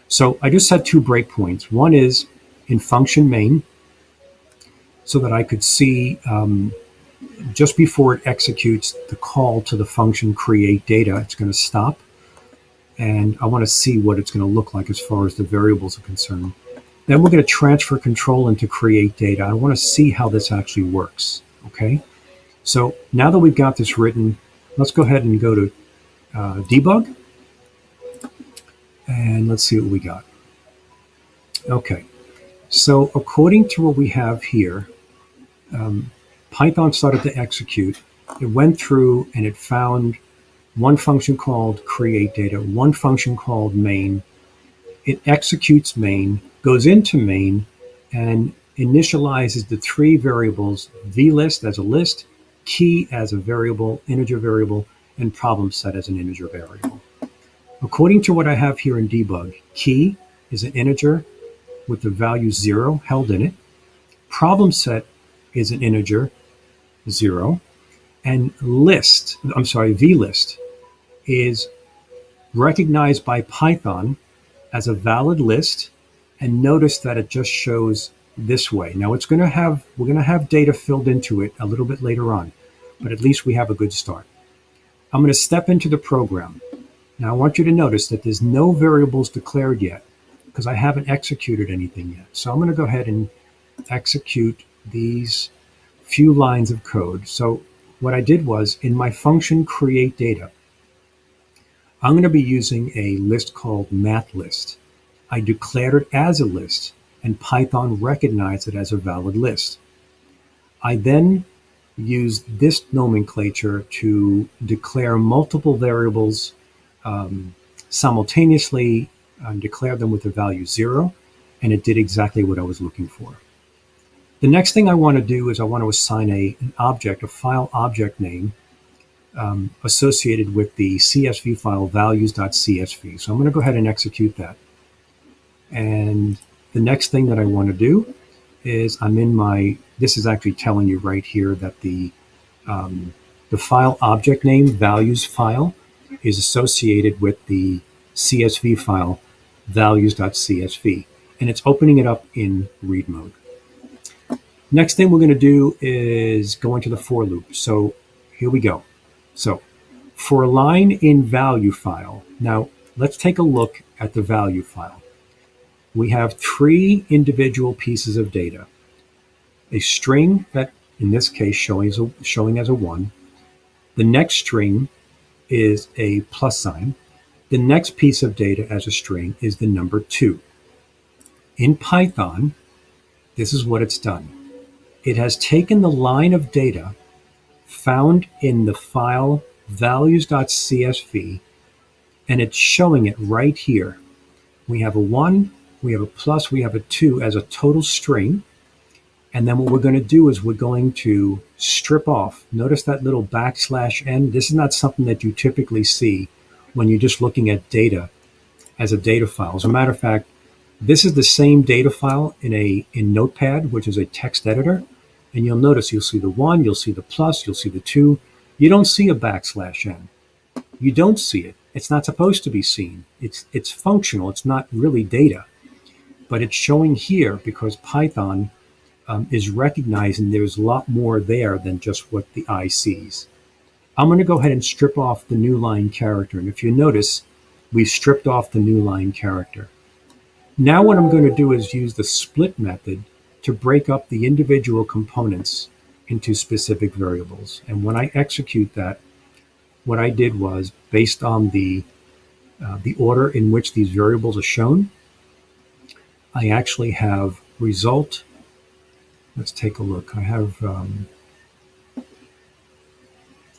so I just set 2 breakpoints. One is in function main, so that I could see just before it executes the call to the function create data, it's going to stop. And I want to see what it's going to look like as far as the variables are concerned. Then we're going to transfer control into create data. I want to see how this actually works. Okay, so now that we've got this written, let's go ahead and go to debug. And let's see what we got. Okay, so according to what we have here, Python started to execute. It went through and it found one function called create data, one function called main. It executes main, goes into main, and initializes the 3 variables: vlist as a list, key as a variable, integer variable, and problem set as an integer variable. According to what I have here in debug, key is an integer with the value 0 held in it. Problem set is an integer, 0. And vlist is recognized by Python as a valid list. And notice that it just shows this way. Now we're going to have data filled into it a little bit later on, but at least we have a good start. I'm going to step into the program. Now I want you to notice that there's no variables declared yet, because I haven't executed anything yet. So I'm going to go ahead and execute these few lines of code. So what I did was, in my function create data, I'm going to be using a list called mathList. I declared it as a list, and Python recognized it as a valid list. I then used this nomenclature to declare multiple variables simultaneously, declare them with the value 0, and it did exactly what I was looking for. The next thing I want to do is I want to assign an object, a file object name, associated with the CSV file values.csv. So I'm going to go ahead and execute that. And the next thing that I want to do is this is actually telling you right here that the file object name values file is associated with the CSV file values.csv. And it's opening it up in read mode. Next thing we're going to do is go into the for loop. So here we go. So for a line in value file, now let's take a look at the value file. We have 3 individual pieces of data. A string that, in this case, showing as a 1. The next string is a plus sign. The next piece of data as a string is the number 2. In Python, this is what it's done. It has taken the line of data found in the file values.csv, and it's showing it right here. We have a 1, we have a plus, we have a 2 as a total string. And then what we're going to do is we're going to strip off. Notice that little \n. This is not something that you typically see when you're just looking at data as a data file. As a matter of fact, this is the same data file in Notepad, which is a text editor. And you'll notice you'll see the 1, you'll see the plus, you'll see the 2. You don't see a \n. You don't see it. It's not supposed to be seen. It's functional. It's not really data. But it's showing here because Python is recognizing there's a lot more there than just what the eye sees. I'm going to go ahead and strip off the new line character. And if you notice, we've stripped off the new line character. Now what I'm going to do is use the split method to break up the individual components into specific variables. And when I execute that, what I did was, based on the order in which these variables are shown, I actually have result. Let's take a look. I have,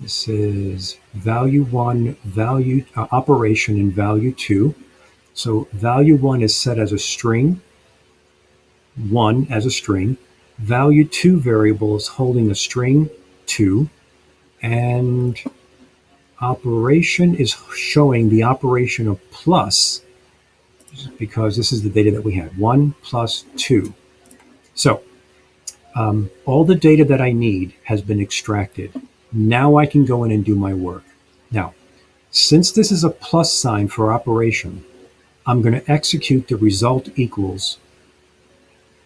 this is value1, operation in value2. So value1 is set as a string, 1 as a string. Value2 variable is holding a string 2, and operation is showing the operation of plus, because this is the data that we had, 1 plus 2. So all the data that I need has been extracted. Now I can go in and do my work. Now, since this is a plus sign for operation, I'm going to execute the result equals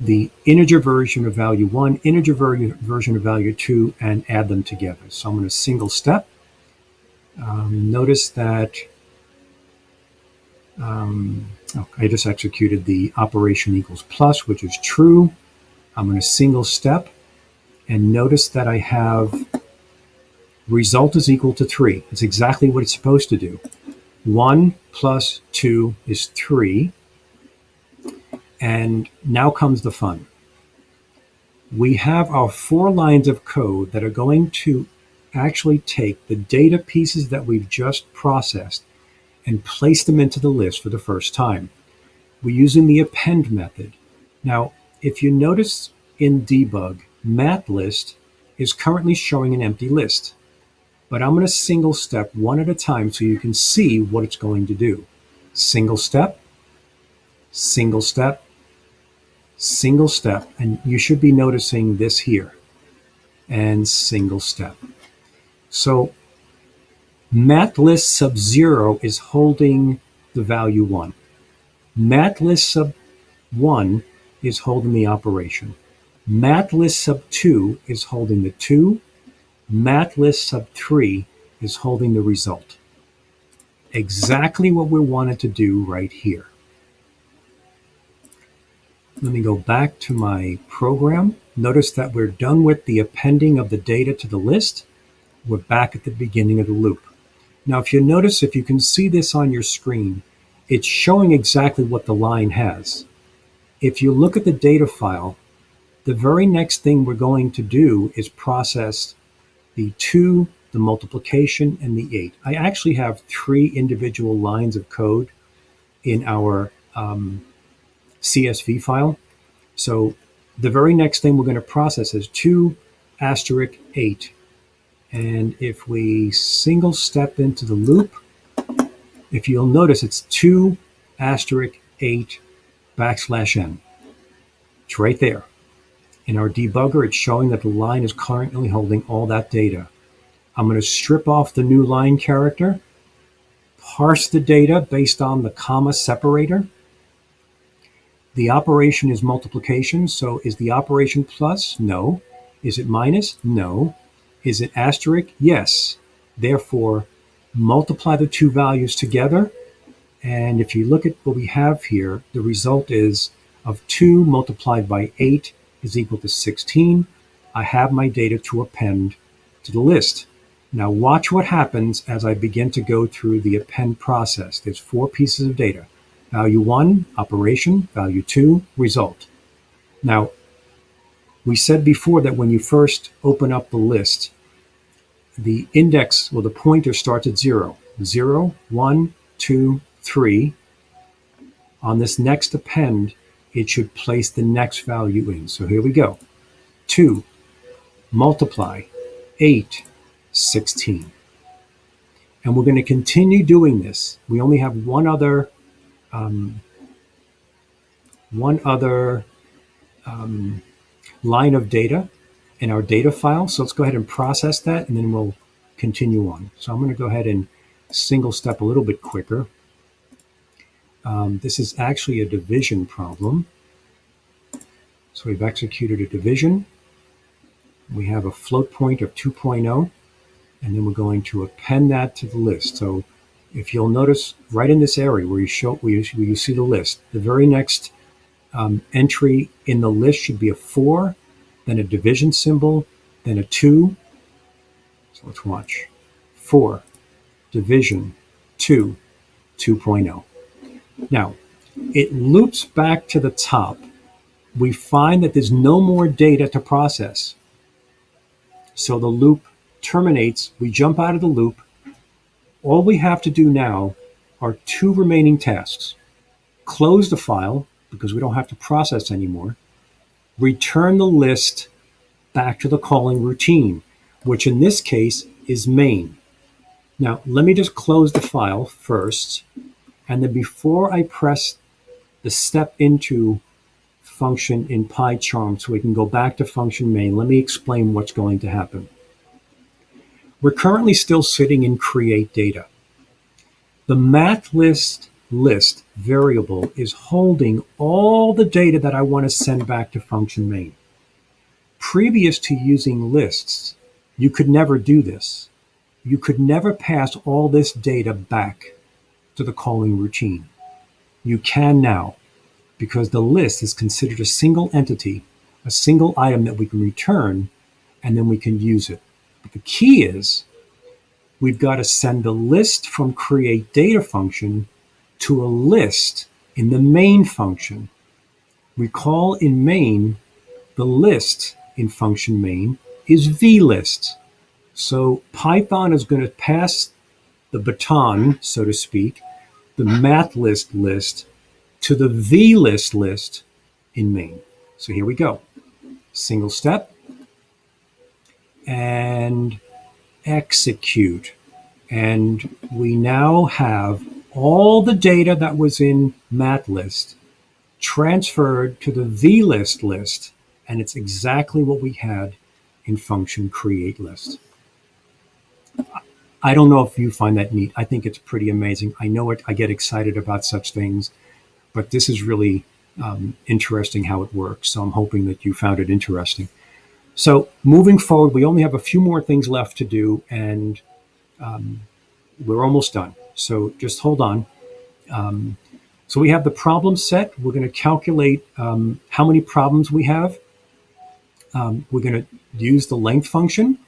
the integer version of value 1, integer version of value 2, and add them together. So I'm going to single step. Notice that I just executed the operation equals plus, which is true. I'm going to single step, and notice that I have result is equal to 3. It's exactly what it's supposed to do. 1 plus 2 is 3. And now comes the fun. We have our 4 lines of code that are going to actually take the data pieces that we've just processed and place them into the list for the first time. We're using the append method. Now, if you notice in debug, matList is currently showing an empty list. But I'm going to single step one at a time so you can see what it's going to do. Single step, single step, single step, and you should be noticing this here, and single step. So matList sub 0 is holding the value 1. matList sub 1 is holding the operation. matList sub 2 is holding the 2. matList sub 3 is holding the result. Exactly what we wanted to do right here. Let me go back to my program. Notice that we're done with the appending of the data to the list. We're back at the beginning of the loop. Now, if you notice, if you can see this on your screen, it's showing exactly what the line has. If you look at the data file, the very next thing we're going to do is process the 2, the multiplication, and the 8. I actually have 3 individual lines of code in our CSV file. So the very next thing we're going to process is 2 asterisk 8. And if we single step into the loop, if you'll notice, it's 2 asterisk 8 \n. It's right there. In our debugger, it's showing that the line is currently holding all that data. I'm going to strip off the new line character, parse the data based on the comma separator. The operation is multiplication, so is the operation plus? No. Is it minus? No. Is it asterisk? Yes. Therefore, multiply the 2 values together, and if you look at what we have here, the result is of 2 multiplied by 8 is equal to 16. I have my data to append to the list. Now watch what happens as I begin to go through the append process. There's 4 pieces of data. Value 1, operation. Value 2, result. Now, we said before that when you first open up the list, the index, or the pointer, starts at 0. 0, 1, 2, 3. On this next append, it should place the next value in. So here we go. 2 multiply 8, 16. And we're going to continue doing this. We only have one other line of data in our data file. So let's go ahead and process that, and then we'll continue on. So I'm going to go ahead and single step a little bit quicker. This is actually a division problem. So we've executed a division. We have a float point of 2.0, and then we're going to append that to the list. So if you'll notice right in this area where you see the list, the very next entry in the list should be a 4, then a division symbol, then a 2. So let's watch. 4, division, 2, 2.0. Now, it loops back to the top. We find that there's no more data to process. So the loop terminates. We jump out of the loop. All we have to do now are 2 remaining tasks. Close the file, because we don't have to process anymore. Return the list back to the calling routine, which in this case is main. Now, let me just close the file first. And then before I press the step into function in PyCharm so we can go back to function main, let me explain what's going to happen. We're currently still sitting in create data. The math list variable is holding all the data that I want to send back to function main. Previous to using lists, you could never do this. You could never pass all this data back to the calling routine. You can now, because the list is considered a single entity, a single item that we can return, and then we can use it. But the key is we've got to send the list from create data function to a list in the main function. Recall in main, the list in function main is vlist. So Python is going to pass the baton, so to speak, the math list to the vlist list in main. So here we go. Single step and execute. And we now have all the data that was in math list transferred to the vlist list, and it's exactly what we had in function create list. I don't know if you find that neat. I think it's pretty amazing. I know I get excited about such things, but this is really interesting how it works. So I'm hoping that you found it interesting. So moving forward, we only have a few more things left to do, and we're almost done. So just hold on. So we have the problem set. We're going to calculate how many problems we have. We're going to use the length function,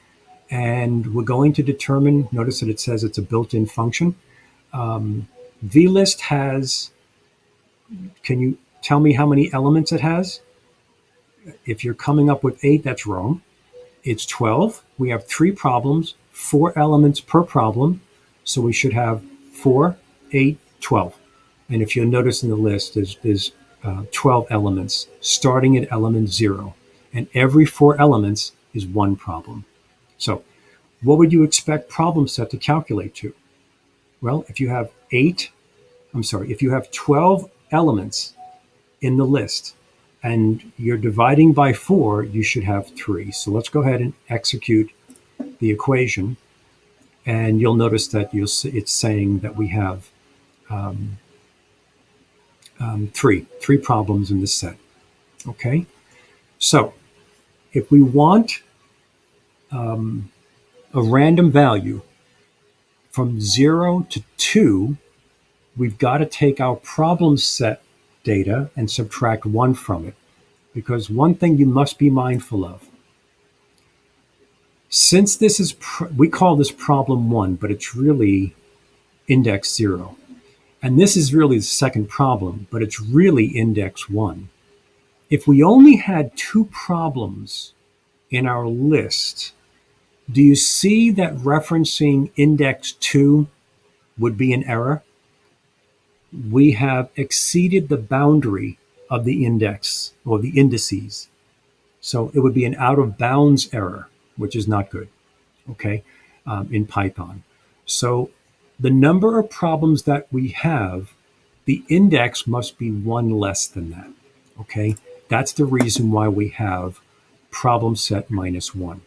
and we're going to determine, notice that it says it's a built-in function. VList has, can you tell me how many elements it has? If you're coming up with 8, that's wrong. It's 12. We have 3 problems, 4 elements per problem. So we should have 4, 8, 12. And if you'll notice in the list, there's 12 elements, starting at element 0. And every 4 elements is 1 problem. So what would you expect problem set to calculate to? Well, if you have 12 elements in the list and you're dividing by 4, you should have 3. So let's go ahead and execute the equation. And you'll notice that it's saying that we have 3 problems in this set. Okay, so if we want a random value from 0 to 2, we've got to take our problem set data and subtract 1 from it. Because one thing you must be mindful of, since this is, we call this problem 1, but it's really index 0. And this is really the second problem, but it's really index 1. If we only had 2 problems in our list, do you see that referencing index 2 would be an error? we have exceeded the boundary of the index or the indices. So it would be an out of bounds error, which is not good, okay, in Python. So the number of problems that we have, the index must be one less than that, okay? That's the reason why we have problem set -1.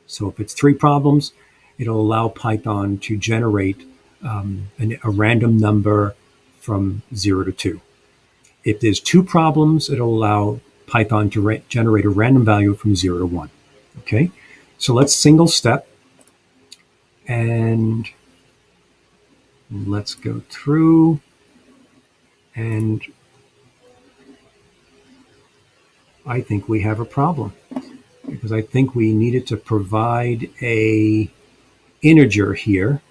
So if it's 3 problems, it'll allow Python to generate a random number from 0 to 2. If there's 2 problems, it'll allow Python to generate a random value from 0 to 1. Okay, so let's single step and let's go through, and I think we have a problem because I think we needed to provide a integer here,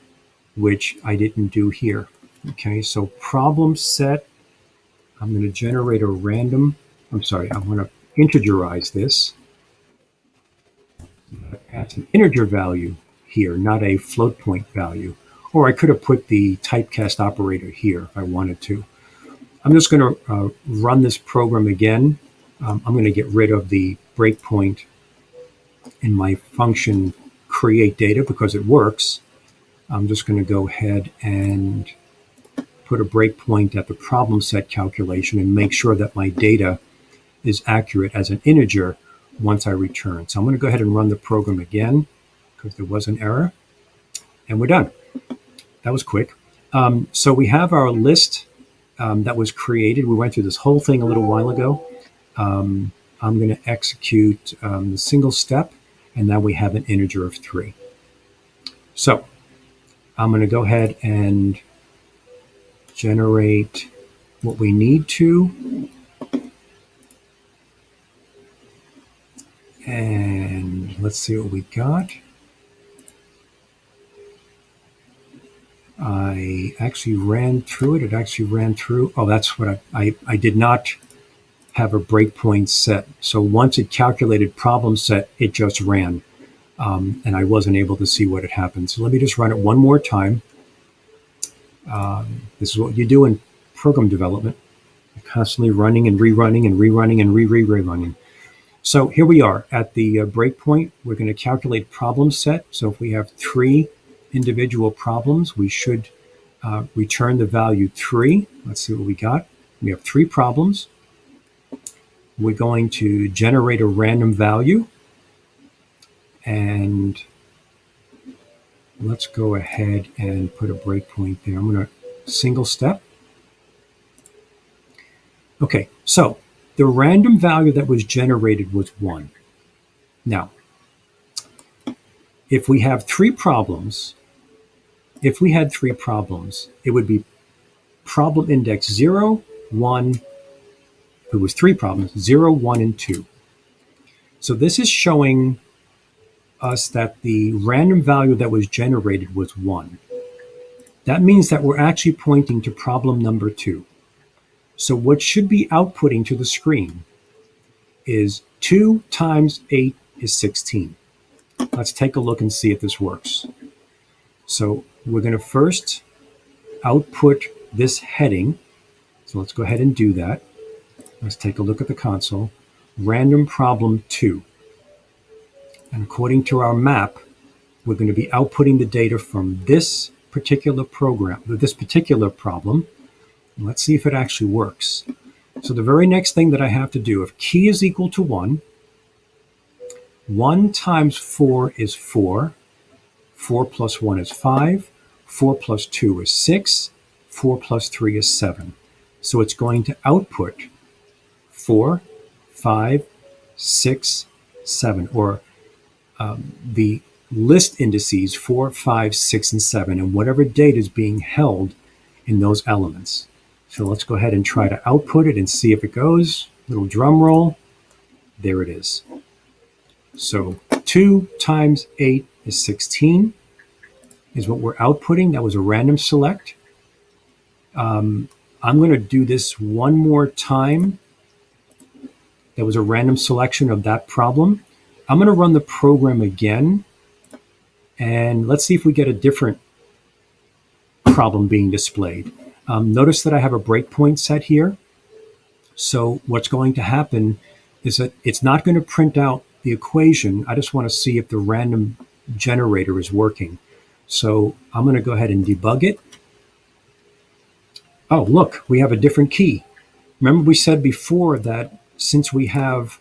which I didn't do here. Okay, so problem set, I'm going to generate a random, I'm sorry, I want to integerize this. That's an integer value here, not a float point value. Or I could have put the typecast operator here if I wanted to. I'm just going to run this program again. I'm going to get rid of the breakpoint in my function create data because it works. I'm just going to go ahead and put a breakpoint at the problem set calculation and make sure that my data is accurate as an integer once I return. So I'm going to go ahead and run the program again because there was an error, and we're done. That was quick. So we have our list that was created. We went through this whole thing a little while ago. I'm going to execute the single step, and now we have an integer of 3. So I'm going to go ahead and generate what we need to. And let's see what we got. I actually ran through it. It actually ran through. Oh, that's what I did not have a breakpoint set. So once it calculated problem set, it just ran. And I wasn't able to see what had happened. So let me just run it one more time. This is what you do in program development. You're constantly running and rerunning and rerunning and rerunning. So here we are at the breakpoint. We're going to calculate problem set. So if we have 3 individual problems, we should return the value 3. Let's see what we got. We have 3 problems. We're going to generate a random value. And let's go ahead and put a breakpoint there. I'm going to single step. Okay, so the random value that was generated was 1. Now, if we have 3 problems, if we had 3 problems, it would be problem index 0, 1, if it was 3 problems, 0, 1, and 2. So this is showing us that the random value that was generated was 1. That means that we're actually pointing to problem number 2. So what should be outputting to the screen is 2 times 8 is 16. Let's take a look and see if this works. So we're going to first output this heading. So let's go ahead and do that. Let's take a look at the console. Random problem 2. And according to our map, we're going to be outputting the data from this particular program, this particular problem. Let's see if it actually works. So the very next thing that I have to do, if key is equal to 1, 1 times 4 is 4, 4 plus 1 is 5, 4 plus 2 is 6, 4 plus 3 is 7. So it's going to output 4, 5, 6, 7, or the list indices 4, 5, 6, and 7, and whatever data is being held in those elements. So let's go ahead and try to output it and see if it goes. Little drum roll. There it is. So 2 times 8 is 16 is what we're outputting. That was a random select. I'm going to do this one more time. That was a random selection of that problem. I'm going to run the program again. And let's see if we get a different problem being displayed. Notice that I have a breakpoint set here. So what's going to happen is that it's not going to print out the equation. I just want to see if the random generator is working. So I'm going to go ahead and debug it. Oh, look, we have a different key. Remember we said before that since we have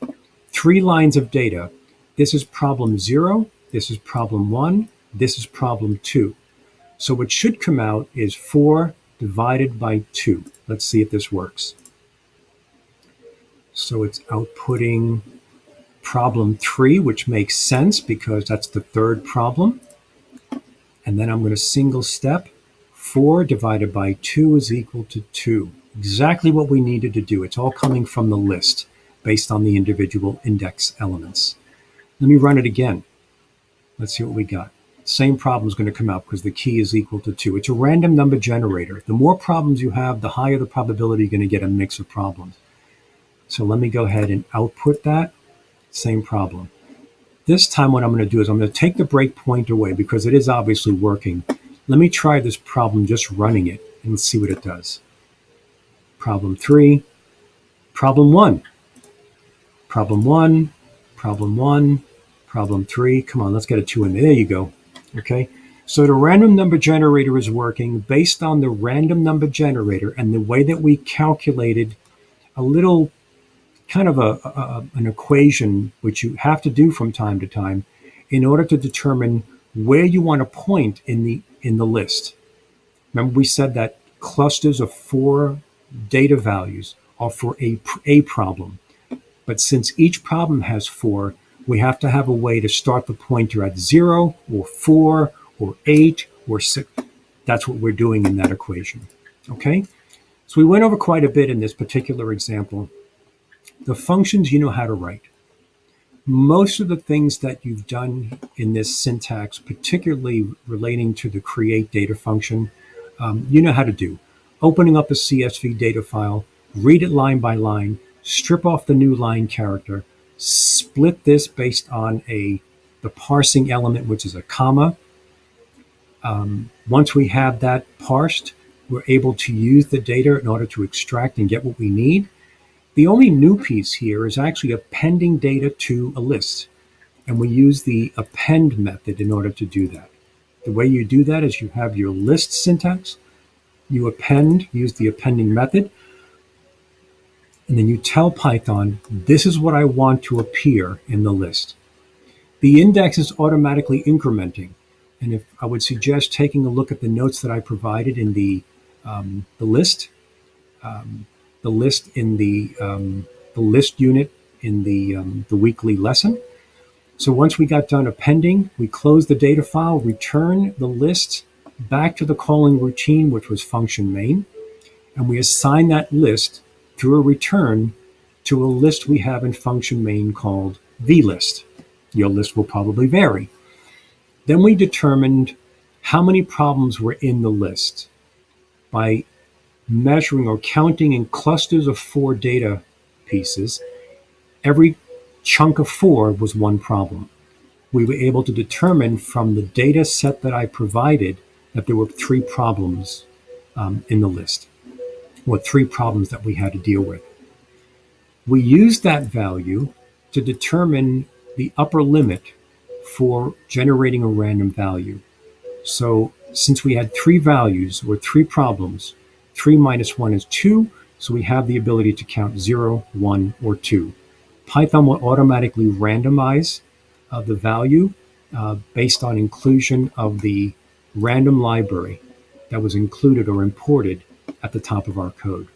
3 lines of data, this is problem 0, this is problem 1, this is problem 2. So what should come out is 4 divided by 2. Let's see if this works. So it's outputting problem 3, which makes sense because that's the 3rd problem. And then I'm going to single step. 4 divided by 2 is equal to 2. Exactly what we needed to do. It's all coming from the list based on the individual index elements. Let me run it again. Let's see what we got. Same problem is going to come out because the key is equal to 2. It's a random number generator. The more problems you have, the higher the probability you're going to get a mix of problems. So let me go ahead and output that. Same problem. This time what I'm going to do is I'm going to take the breakpoint away because it is obviously working. Let me try this problem just running it and see what it does. Problem 3, problem 1, problem 1, problem 1, problem 3. Come on, let's get a 2 in there. There you go. Okay. So the random number generator is working based on the random number generator and the way that we calculated a little kind of an equation, which you have to do from time to time in order to determine where you want to point in the list. Remember we said that clusters of 4 data values are for a problem. But since each problem has 4, we have to have a way to start the pointer at 0 or 4 or 8 or 6. That's what we're doing in that equation. Okay? So we went over quite a bit in this particular example. The functions you know how to write. Most of the things that you've done in this syntax, particularly relating to the create data function, you know how to do. Opening up a CSV data file, read it line by line, strip off the new line character, split this based on the parsing element, which is a comma. Once we have that parsed, we're able to use the data in order to extract and get what we need. The only new piece here is actually appending data to a list. And we use the append method in order to do that. The way you do that is you have your list syntax, you append, use the appending method, and then you tell Python, this is what I want to appear in the list. The index is automatically incrementing. And if I would suggest taking a look at the notes that I provided in the list in the list unit in the weekly lesson. So once we got done appending, we close the data file, return the list back to the calling routine, which was function main, and we assign that list through a return to a list we have in function main called vlist. Your list will probably vary. Then we determined how many problems were in the list by measuring or counting in clusters of 4 data pieces. Every chunk of 4 was 1 problem. We were able to determine from the data set that I provided that there were 3 problems in the list, or 3 problems that we had to deal with. We used that value to determine the upper limit for generating a random value. So since we had 3 values or 3 problems, 3 minus 1 is 2, so we have the ability to count 0, 1, or 2. Python will automatically randomize the value based on inclusion of the random library that was included or imported at the top of our code.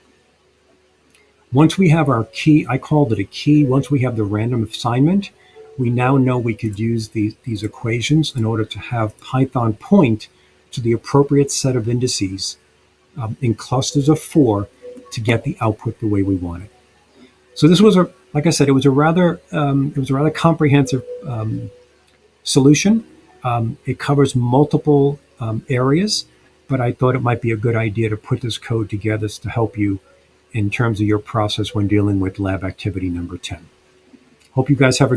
Once we have our key, I called it a key, once we have the random assignment, we now know we could use these equations in order to have Python point to the appropriate set of indices in clusters of 4 to get the output the way we want it. So this was like I said, it was a rather comprehensive solution. It covers multiple areas, but I thought it might be a good idea to put this code together to help you in terms of your process when dealing with lab activity number 10. Hope you guys have a